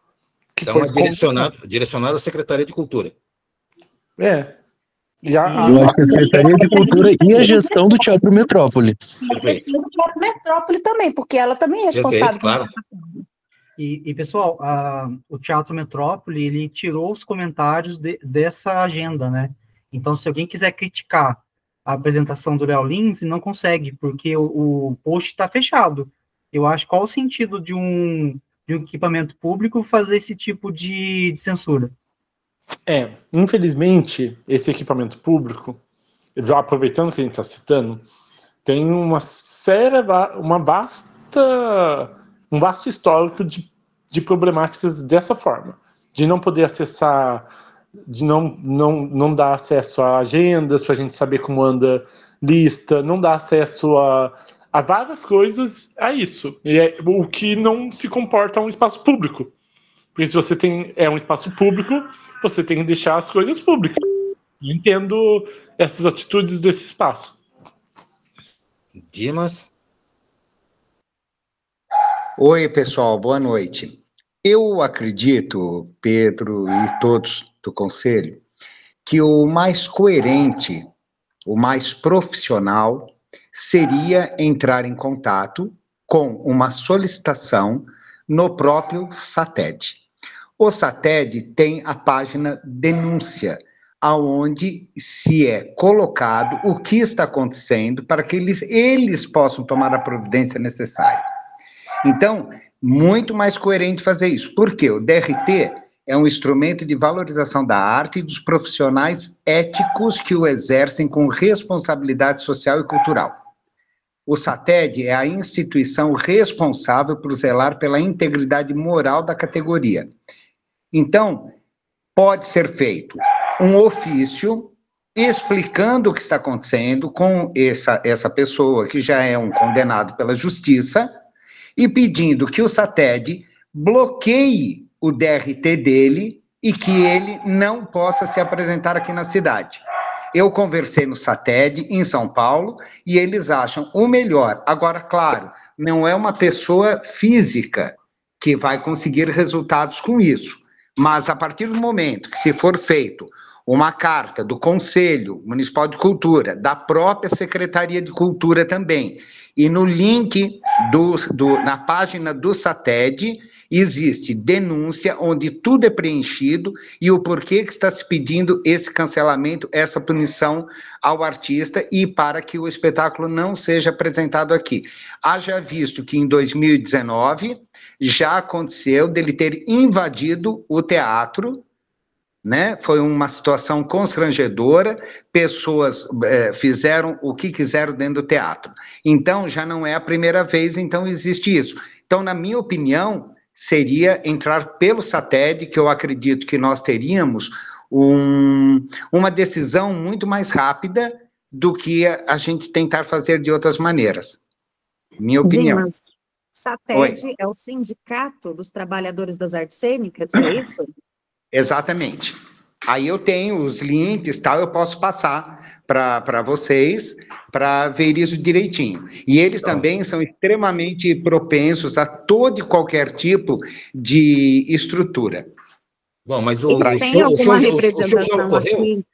Então, é direcionado à Secretaria de Cultura. Eu acho que a Secretaria de Cultura e a gestão do Teatro Metrópole. Perfeito. Do Teatro Metrópole também, porque ela também é responsável. Perfeito, claro. E pessoal, o Teatro Metrópole, ele tirou os comentários dessa agenda, né? Então, se alguém quiser criticar a apresentação do Léo Lins, não consegue, porque o post está fechado. Eu acho, qual o sentido de um equipamento público fazer esse tipo de censura? Infelizmente, esse equipamento público, já aproveitando que a gente está citando, tem um vasto histórico de problemáticas dessa forma, de não poder acessar, de não dar acesso a agendas para a gente saber como anda lista, não dar acesso a várias coisas, a isso. E o que não se comporta a um espaço público. Porque se você é um espaço público, você tem que deixar as coisas públicas. Eu entendo essas atitudes desse espaço. Dimas? Oi, pessoal, boa noite. Eu acredito, Pedro e todos do Conselho, que o mais coerente, o mais profissional, seria entrar em contato com uma solicitação no próprio SATED. O SATED tem a página denúncia, aonde se é colocado o que está acontecendo para que eles possam tomar a providência necessária. Então, muito mais coerente fazer isso. Porque o DRT é um instrumento de valorização da arte e dos profissionais éticos que o exercem com responsabilidade social e cultural. O SATED é a instituição responsável por zelar pela integridade moral da categoria. Então, pode ser feito um ofício explicando o que está acontecendo com essa pessoa que já é um condenado pela justiça e pedindo que o SATED bloqueie o DRT dele e que ele não possa se apresentar aqui na cidade. Eu conversei no SATED, em São Paulo, e eles acham o melhor. Agora, claro, não é uma pessoa física que vai conseguir resultados com isso. Mas, a partir do momento que se for feito uma carta do Conselho Municipal de Cultura, da própria Secretaria de Cultura também, e no link na página do SATED, existe denúncia, onde tudo é preenchido, e o porquê que está se pedindo esse cancelamento, essa punição ao artista, e para que o espetáculo não seja apresentado aqui. Haja visto que em 2019 já aconteceu dele ter invadido o teatro, né? Foi uma situação constrangedora, pessoas fizeram o que quiseram dentro do teatro. Então, já não é a primeira vez, então existe isso. Então, na minha opinião, seria entrar pelo SATED, que eu acredito que nós teríamos uma decisão muito mais rápida do que a gente tentar fazer de outras maneiras. Minha opinião. Dimas, SATED é o Sindicato dos Trabalhadores das Artes Cênicas, é isso? Exatamente. Aí eu tenho os links, tal, eu posso passar para vocês, para ver isso direitinho. E eles também são extremamente propensos a todo e qualquer tipo de estrutura. Bom, mas eles têm alguma representação aqui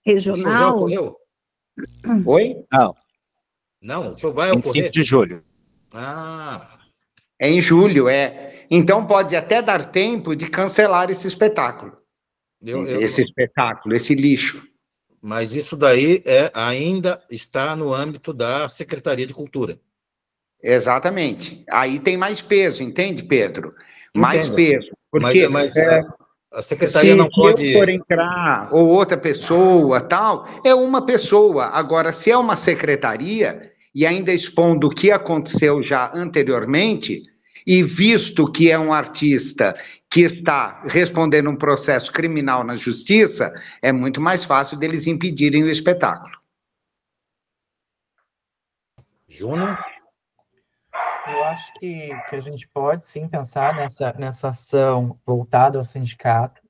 regional? O show já ocorreu? Oi? Não, o show vai ocorrer? 25 de julho. É em julho, Então pode até dar tempo de cancelar esse espetáculo. Esse lixo. Mas isso daí ainda está no âmbito da Secretaria de Cultura. Exatamente. Aí tem mais peso, entende, Pedro? Mais peso. Porque a Secretaria não pode... Se eu for entrar, ou outra pessoa, tal, é uma pessoa. Agora, se é uma secretaria, e ainda expondo o que aconteceu já anteriormente, e visto que é um artista que está respondendo um processo criminal na justiça, é muito mais fácil deles impedirem o espetáculo. Júnior? Eu acho que a gente pode, sim, pensar nessa ação voltada ao sindicato,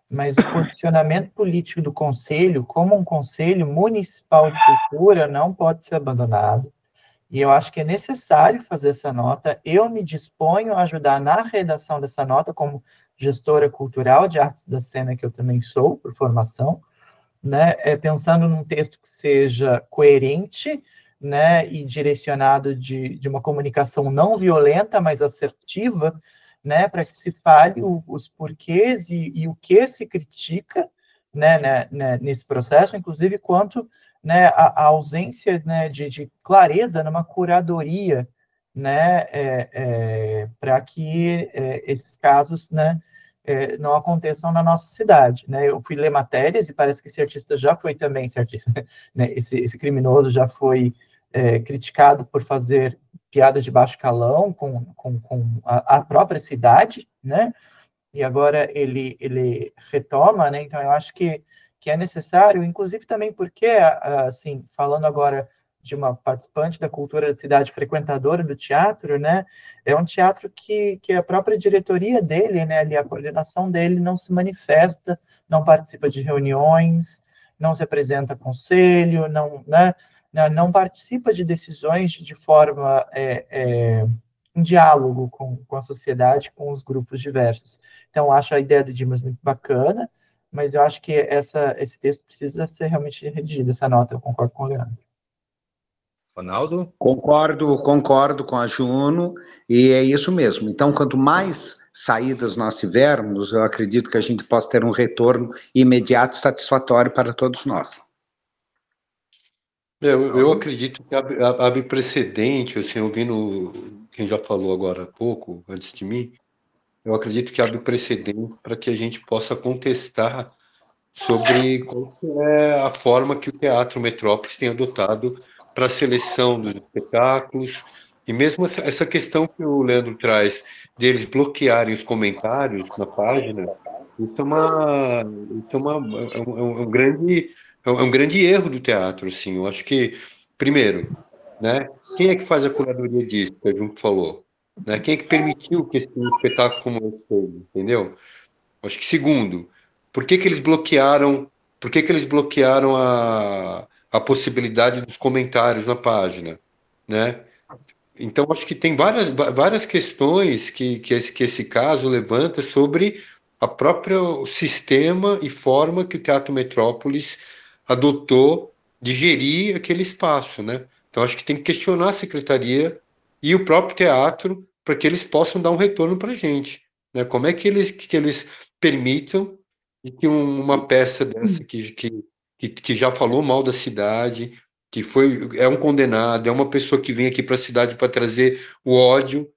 mas o posicionamento político do Conselho, como um Conselho Municipal de Cultura, não pode ser abandonado. E eu acho que é necessário fazer essa nota. Eu me disponho a ajudar na redação dessa nota, como gestora cultural de artes da cena, que eu também sou, por formação, né? Pensando num texto que seja coerente, né, e direcionado de uma comunicação não violenta, mas assertiva, né, para que se fale os porquês e o que se critica, né, nesse processo, inclusive quanto, né, a ausência, né, de clareza numa curadoria, né, para que esses casos, né, não aconteçam na nossa cidade, né? Eu fui ler matérias e parece que esse artista já foi também, né, esse criminoso já foi criticado por fazer piadas de baixo calão com a própria cidade, né? E agora ele retoma, né? Então eu acho que é necessário, inclusive também porque, assim, falando agora de uma participante da cultura da cidade, frequentadora do teatro, né? É um teatro que a própria diretoria dele, né? Ali, a coordenação dele não se manifesta, não participa de reuniões, não se apresenta a conselho, não participa de decisões de forma em diálogo com a sociedade, com os grupos diversos. Então, acho a ideia do Dimas muito bacana, mas eu acho que esse texto precisa ser realmente redigido, essa nota, eu concordo com o Leandro. Ronaldo? Concordo com a Juno, e é isso mesmo. Então, quanto mais saídas nós tivermos, eu acredito que a gente possa ter um retorno imediato e satisfatório para todos nós. Eu acredito que abre precedente, assim, ouvindo quem já falou agora há pouco, antes de mim, eu acredito que abre precedente para que a gente possa contestar sobre qual é a forma que o Teatro Metrópolis tem adotado para a seleção dos espetáculos, e mesmo essa questão que o Leandro traz, deles bloquearem os comentários na página, isso é um grande erro do teatro, assim. Eu acho que, primeiro, né, quem é que faz a curadoria disso, que a Junto falou? Né? Quem é que permitiu que esse espetáculo como esse seja, entendeu? Acho que, segundo, por que eles bloquearam a possibilidade dos comentários na página, né? Então, acho que tem várias questões que esse caso levanta sobre a própria sistema e forma que o Teatro Metrópolis adotou de gerir aquele espaço, né? Então, acho que tem que questionar a secretaria e o próprio teatro para que eles possam dar um retorno para a gente, né? Como é que eles permitam que uma peça dessa que já falou mal da cidade, é um condenado, é uma pessoa que vem aqui para a cidade para trazer o ódio,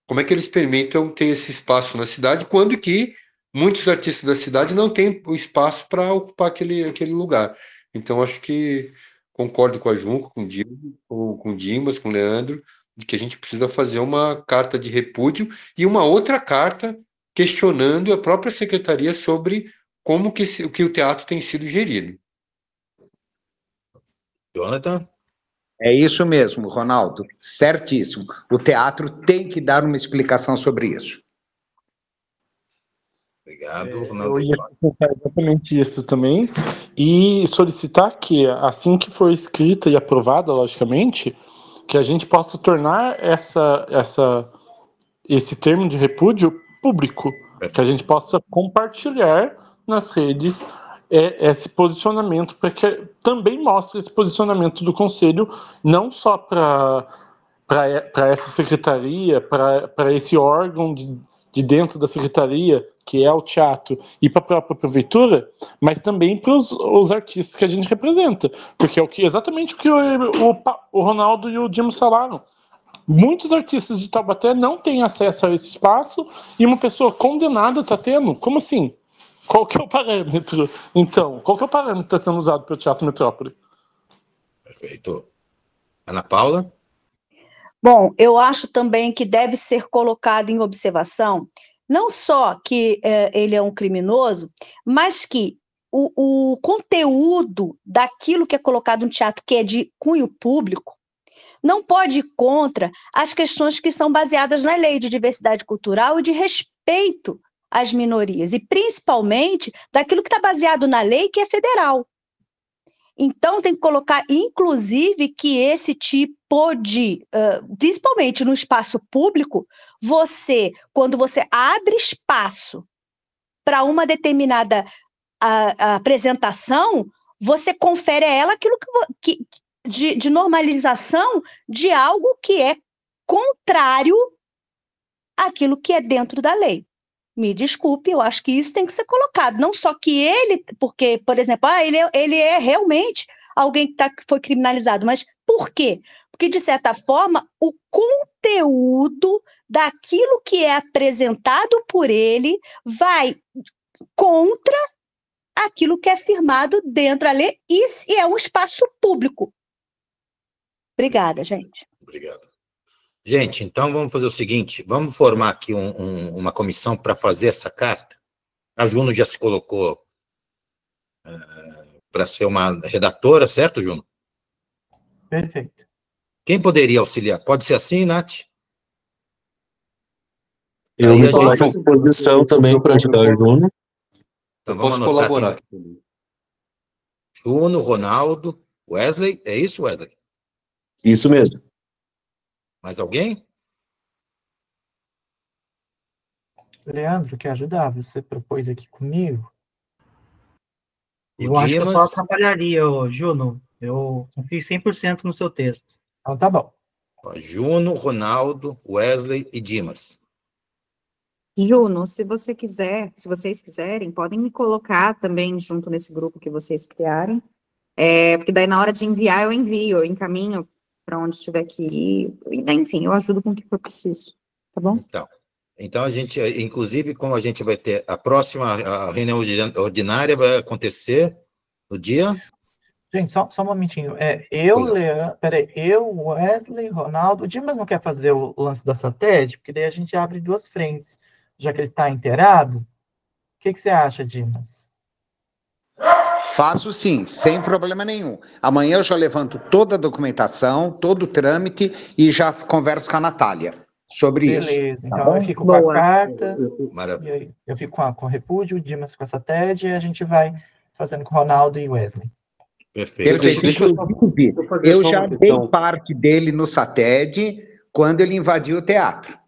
como é que eles permitam ter esse espaço na cidade, quando que muitos artistas da cidade não têm o espaço para ocupar aquele lugar. Então, acho que concordo com a Junco, com o Dimas, com o Leandro, de que a gente precisa fazer uma carta de repúdio e uma outra carta questionando a própria secretaria sobre como que o teatro tem sido gerido. Jonathan? É isso mesmo, Ronaldo, certíssimo. O teatro tem que dar uma explicação sobre isso. Obrigado, Ronaldo. Eu ia acrescentar exatamente isso também, e solicitar que, assim que for escrita e aprovada, logicamente, que a gente possa tornar esse termo de repúdio público, que a gente possa compartilhar nas redes esse posicionamento, para que também mostre esse posicionamento do Conselho, não só para essa secretaria, para esse órgão de dentro da secretaria, que é o teatro, e para a própria prefeitura, mas também para os artistas que a gente representa, porque é exatamente o que o Ronaldo e o Dimas falaram. Muitos artistas de Taubaté não têm acesso a esse espaço e uma pessoa condenada está tendo. Como assim? Qual que é o parâmetro? Então, qual que é o parâmetro que está sendo usado pelo Teatro Metrópole? Perfeito. Ana Paula? Bom, eu acho também que deve ser colocado em observação, não só que ele é um criminoso, mas que o conteúdo daquilo que é colocado no teatro, que é de cunho público, não pode ir contra as questões que são baseadas na lei de diversidade cultural e de respeito às minorias, e principalmente daquilo que está baseado na lei que é federal. Então, tem que colocar, inclusive, que esse tipo de, principalmente no espaço público, quando você abre espaço para uma determinada apresentação, você confere a ela aquilo de normalização de algo que é contrário àquilo que é dentro da lei. Me desculpe, eu acho que isso tem que ser colocado. Não só que porque, por exemplo, ele é realmente alguém que foi criminalizado, mas por quê? Porque, de certa forma, o conteúdo daquilo que é apresentado por ele vai contra aquilo que é firmado dentro da lei e é um espaço público. Obrigada, gente. Obrigado. Gente, então vamos fazer o seguinte, vamos formar aqui uma comissão para fazer essa carta. A Juno já se colocou para ser uma redatora, certo, Juno? Perfeito. Quem poderia auxiliar? Pode ser assim, Nath? Eu me coloco à disposição também para ajudar a Juno. Então, vamos posso colaborar aqui. Juno, Ronaldo, Wesley, é isso, Wesley? Isso mesmo. Mais alguém? Leandro, quer ajudar? Você propôs aqui comigo? Eu acho que eu só atrapalharia, Juno. Eu confio 100% no seu texto. Então tá bom. Juno, Ronaldo, Wesley e Dimas. Juno, se vocês quiserem, podem me colocar também junto nesse grupo que vocês criarem, porque daí na hora de enviar eu encaminho para onde tiver que ir, enfim, eu ajudo com o que for preciso, tá bom? Então a gente, inclusive, como a gente vai ter a próxima reunião ordinária vai acontecer no dia... Gente, só um momentinho. Eu, Wesley, Ronaldo, o Dimas não quer fazer o lance da SATED, porque daí a gente abre duas frentes, já que ele está inteirado. O que você acha, Dimas? Faço sim, sem problema nenhum. Amanhã eu já levanto toda a documentação, todo o trâmite e já converso com a Natália sobre isso. Beleza, então bom? eu fico com a carta, Maravilha. eu fico com a repúdio, o Dimas com essa TED, e a gente vai fazendo com o Ronaldo e o Wesley. Perfeito. Eu já dei parte dele no SATED quando ele invadiu o teatro.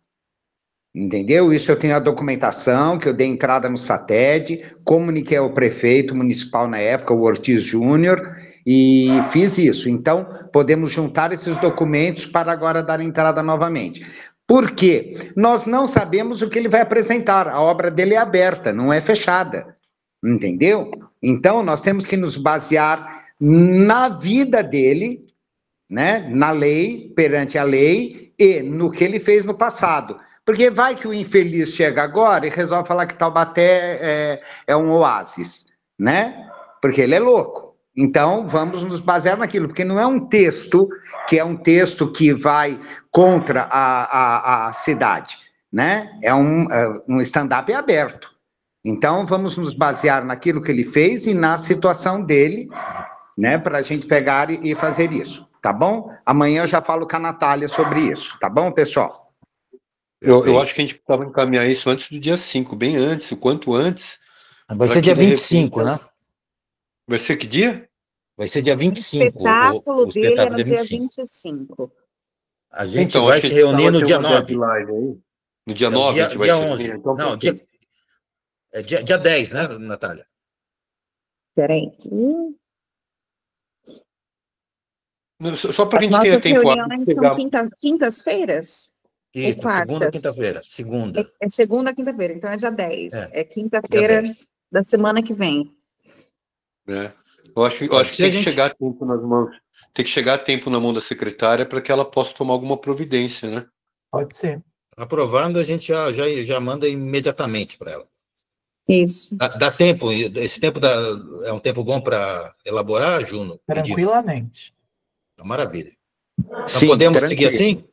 Entendeu? Isso eu tenho a documentação, que eu dei entrada no SATED, comuniquei ao prefeito municipal na época, o Ortiz Júnior, e fiz isso. Então, podemos juntar esses documentos para agora dar entrada novamente. Por quê? Nós não sabemos o que ele vai apresentar. A obra dele é aberta, não é fechada. Entendeu? Então, nós temos que nos basear na vida dele, né? Na lei, perante a lei, e no que ele fez no passado. Porque vai que o infeliz chega agora e resolve falar que Taubaté é um oásis, né? Porque ele é louco. Então, vamos nos basear naquilo, porque não é um texto que vai contra a cidade, né? É um stand-up aberto. Então, vamos nos basear naquilo que ele fez e na situação dele, né? Para a gente pegar e fazer isso, tá bom? Amanhã eu já falo com a Natália sobre isso, tá bom, pessoal? Eu acho que a gente precisava encaminhar isso antes do dia 5, bem antes, o quanto antes. Vai ser dia 25, né? Vai ser que dia? Vai ser dia 25. O espetáculo dele é no dia dia 25. 25. A gente vai se reunir no dia 9. No dia 9 a gente vai se reunir. Então, não, dia 10, né, Natália? Peraí. Só para a gente ter tempo. As reuniões são quintas-feiras? Isso, segunda, quinta-feira. Segunda. É segunda, quinta-feira, então é dia 10. É quinta-feira da semana que vem. Eu acho que tem que chegar a tempo nas mãos. Tem que chegar a tempo na mão da secretária para que ela possa tomar alguma providência, né? Pode ser. Aprovando, a gente já manda imediatamente para ela. Isso. Dá tempo? Esse tempo é um tempo bom para elaborar, Juno? Tranquilamente. Maravilha. Então, Sim, podemos seguir assim?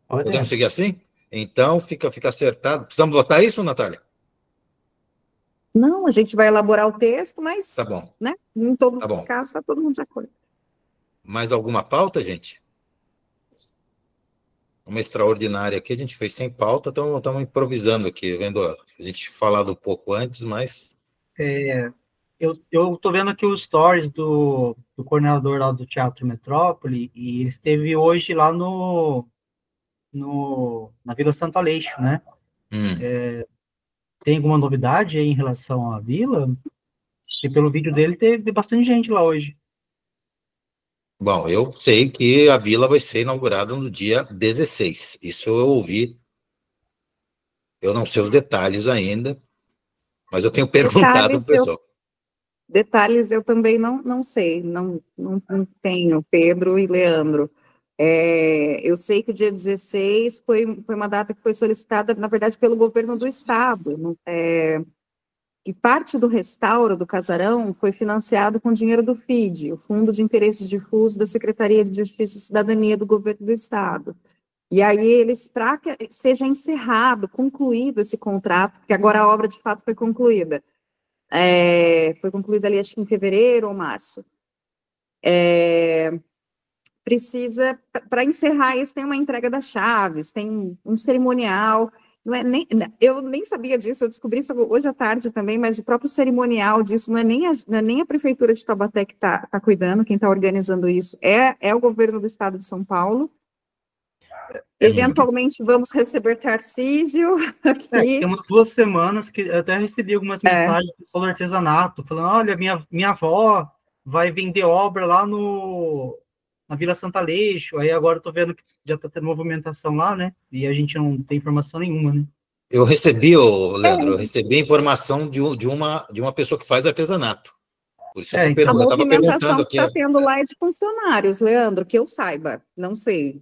Podemos seguir assim? Então, fica acertado. Precisamos votar isso, Natália? Não, a gente vai elaborar o texto, mas... Tá bom. Né? Em todo caso, está todo mundo de acordo. Mais alguma pauta, gente? Uma extraordinária aqui, a gente fez sem pauta, então estamos improvisando aqui, vendo a gente falado um pouco antes, mas... Eu estou vendo aqui os stories do coordenador lá do Teatro Metrópole, e ele esteve hoje lá na Vila Santo Aleixo, né? Tem alguma novidade aí em relação à vila? E pelo vídeo dele teve bastante gente lá hoje. Bom, eu sei que a vila vai ser inaugurada no dia 16. Isso eu ouvi. Eu não sei os detalhes ainda, mas eu tenho perguntado para o pessoal. Detalhes eu também não sei, não tenho, Pedro e Leandro. Eu sei que o dia 16 foi uma data que foi solicitada, na verdade, pelo governo do estado, e parte do restauro do casarão foi financiado com dinheiro do FID, o Fundo de Interesses Difusos da Secretaria de Justiça e Cidadania do governo do estado. E aí eles, para que seja encerrado, concluído esse contrato, porque agora a obra de fato foi concluída, foi concluída ali acho que em fevereiro ou março, precisa, para encerrar isso, tem uma entrega das chaves, tem um cerimonial, eu nem sabia disso, eu descobri isso hoje à tarde também, mas o próprio cerimonial disso não é nem a Prefeitura de Taubaté que está cuidando, quem está organizando isso é o governo do estado de São Paulo. Eventualmente vamos receber Tarcísio aqui. Tem umas 2 semanas que eu até recebi algumas mensagens do artesanato, falando, olha, minha avó vai vender obra lá na Vila Santo Aleixo, aí agora eu tô vendo que já tá tendo movimentação lá, né? E a gente não tem informação nenhuma, né? Eu recebi, Leandro, eu recebi informação de uma pessoa que faz artesanato. Por isso a movimentação que está tendo lá é de funcionários, Leandro, que eu saiba, não sei.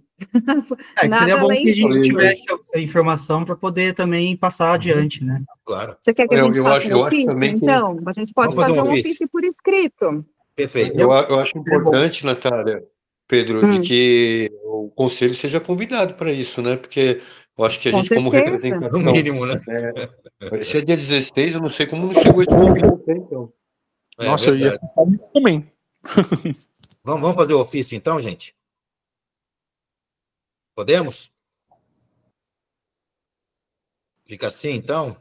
Seria bom que a gente tivesse essa informação para poder também passar adiante, né? Claro. Você quer que a gente faça um ofício? Então, a gente pode fazer um ofício por escrito. Perfeito. Eu acho importante, Natália, Pedro, de que o conselho seja convidado para isso, né? Porque eu acho que a gente, como representação... No mínimo, né? Se é dia 16, eu não sei como não chegou esse convite até então. Nossa, eu ia citar isso também. Vamos fazer o ofício então, gente? Podemos? Fica assim, então?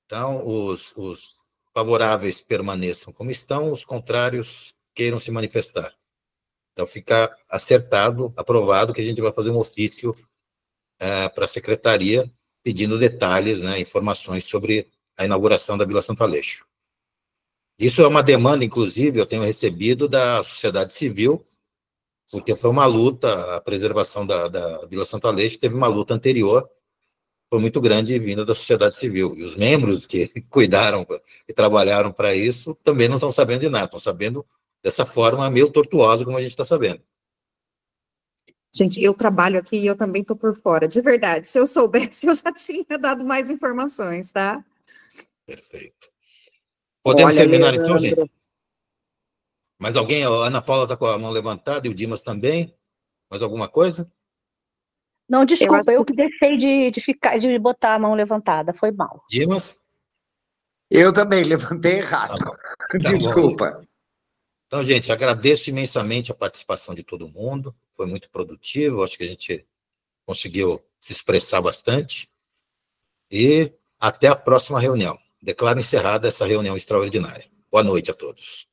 Então, os favoráveis permaneçam como estão, os contrários queiram se manifestar. Então, fica acertado, aprovado, que a gente vai fazer um ofício para a secretaria, pedindo detalhes, né, informações sobre a inauguração da Vila Santo Aleixo. Isso é uma demanda, inclusive, eu tenho recebido da sociedade civil, porque foi uma luta, a preservação da Vila Santo Aleixo teve uma luta anterior, foi muito grande vinda da sociedade civil. E os membros que cuidaram, que trabalharam para isso, também não estão sabendo de nada, estão sabendo dessa forma meio tortuosa, como a gente está sabendo. Gente, eu trabalho aqui e eu também estou por fora, de verdade. Se eu soubesse, eu já tinha dado mais informações, tá? Perfeito. Podemos terminar, Leandro, então, gente? Mais alguém? A Ana Paula está com a mão levantada e o Dimas também. Mais alguma coisa? Não, desculpa, eu que deixei de botar a mão levantada, foi mal. Dimas? Eu também levantei errado. Tá Desculpa. Então, gente, agradeço imensamente a participação de todo mundo, foi muito produtivo, acho que a gente conseguiu se expressar bastante, e até a próxima reunião. Declaro encerrada essa reunião extraordinária. Boa noite a todos.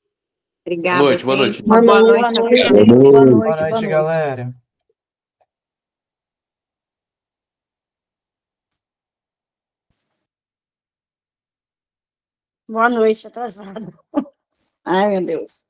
Obrigada, Boa noite. gente. Boa noite. Boa noite, galera. Boa noite, atrasado. Ai, meu Deus.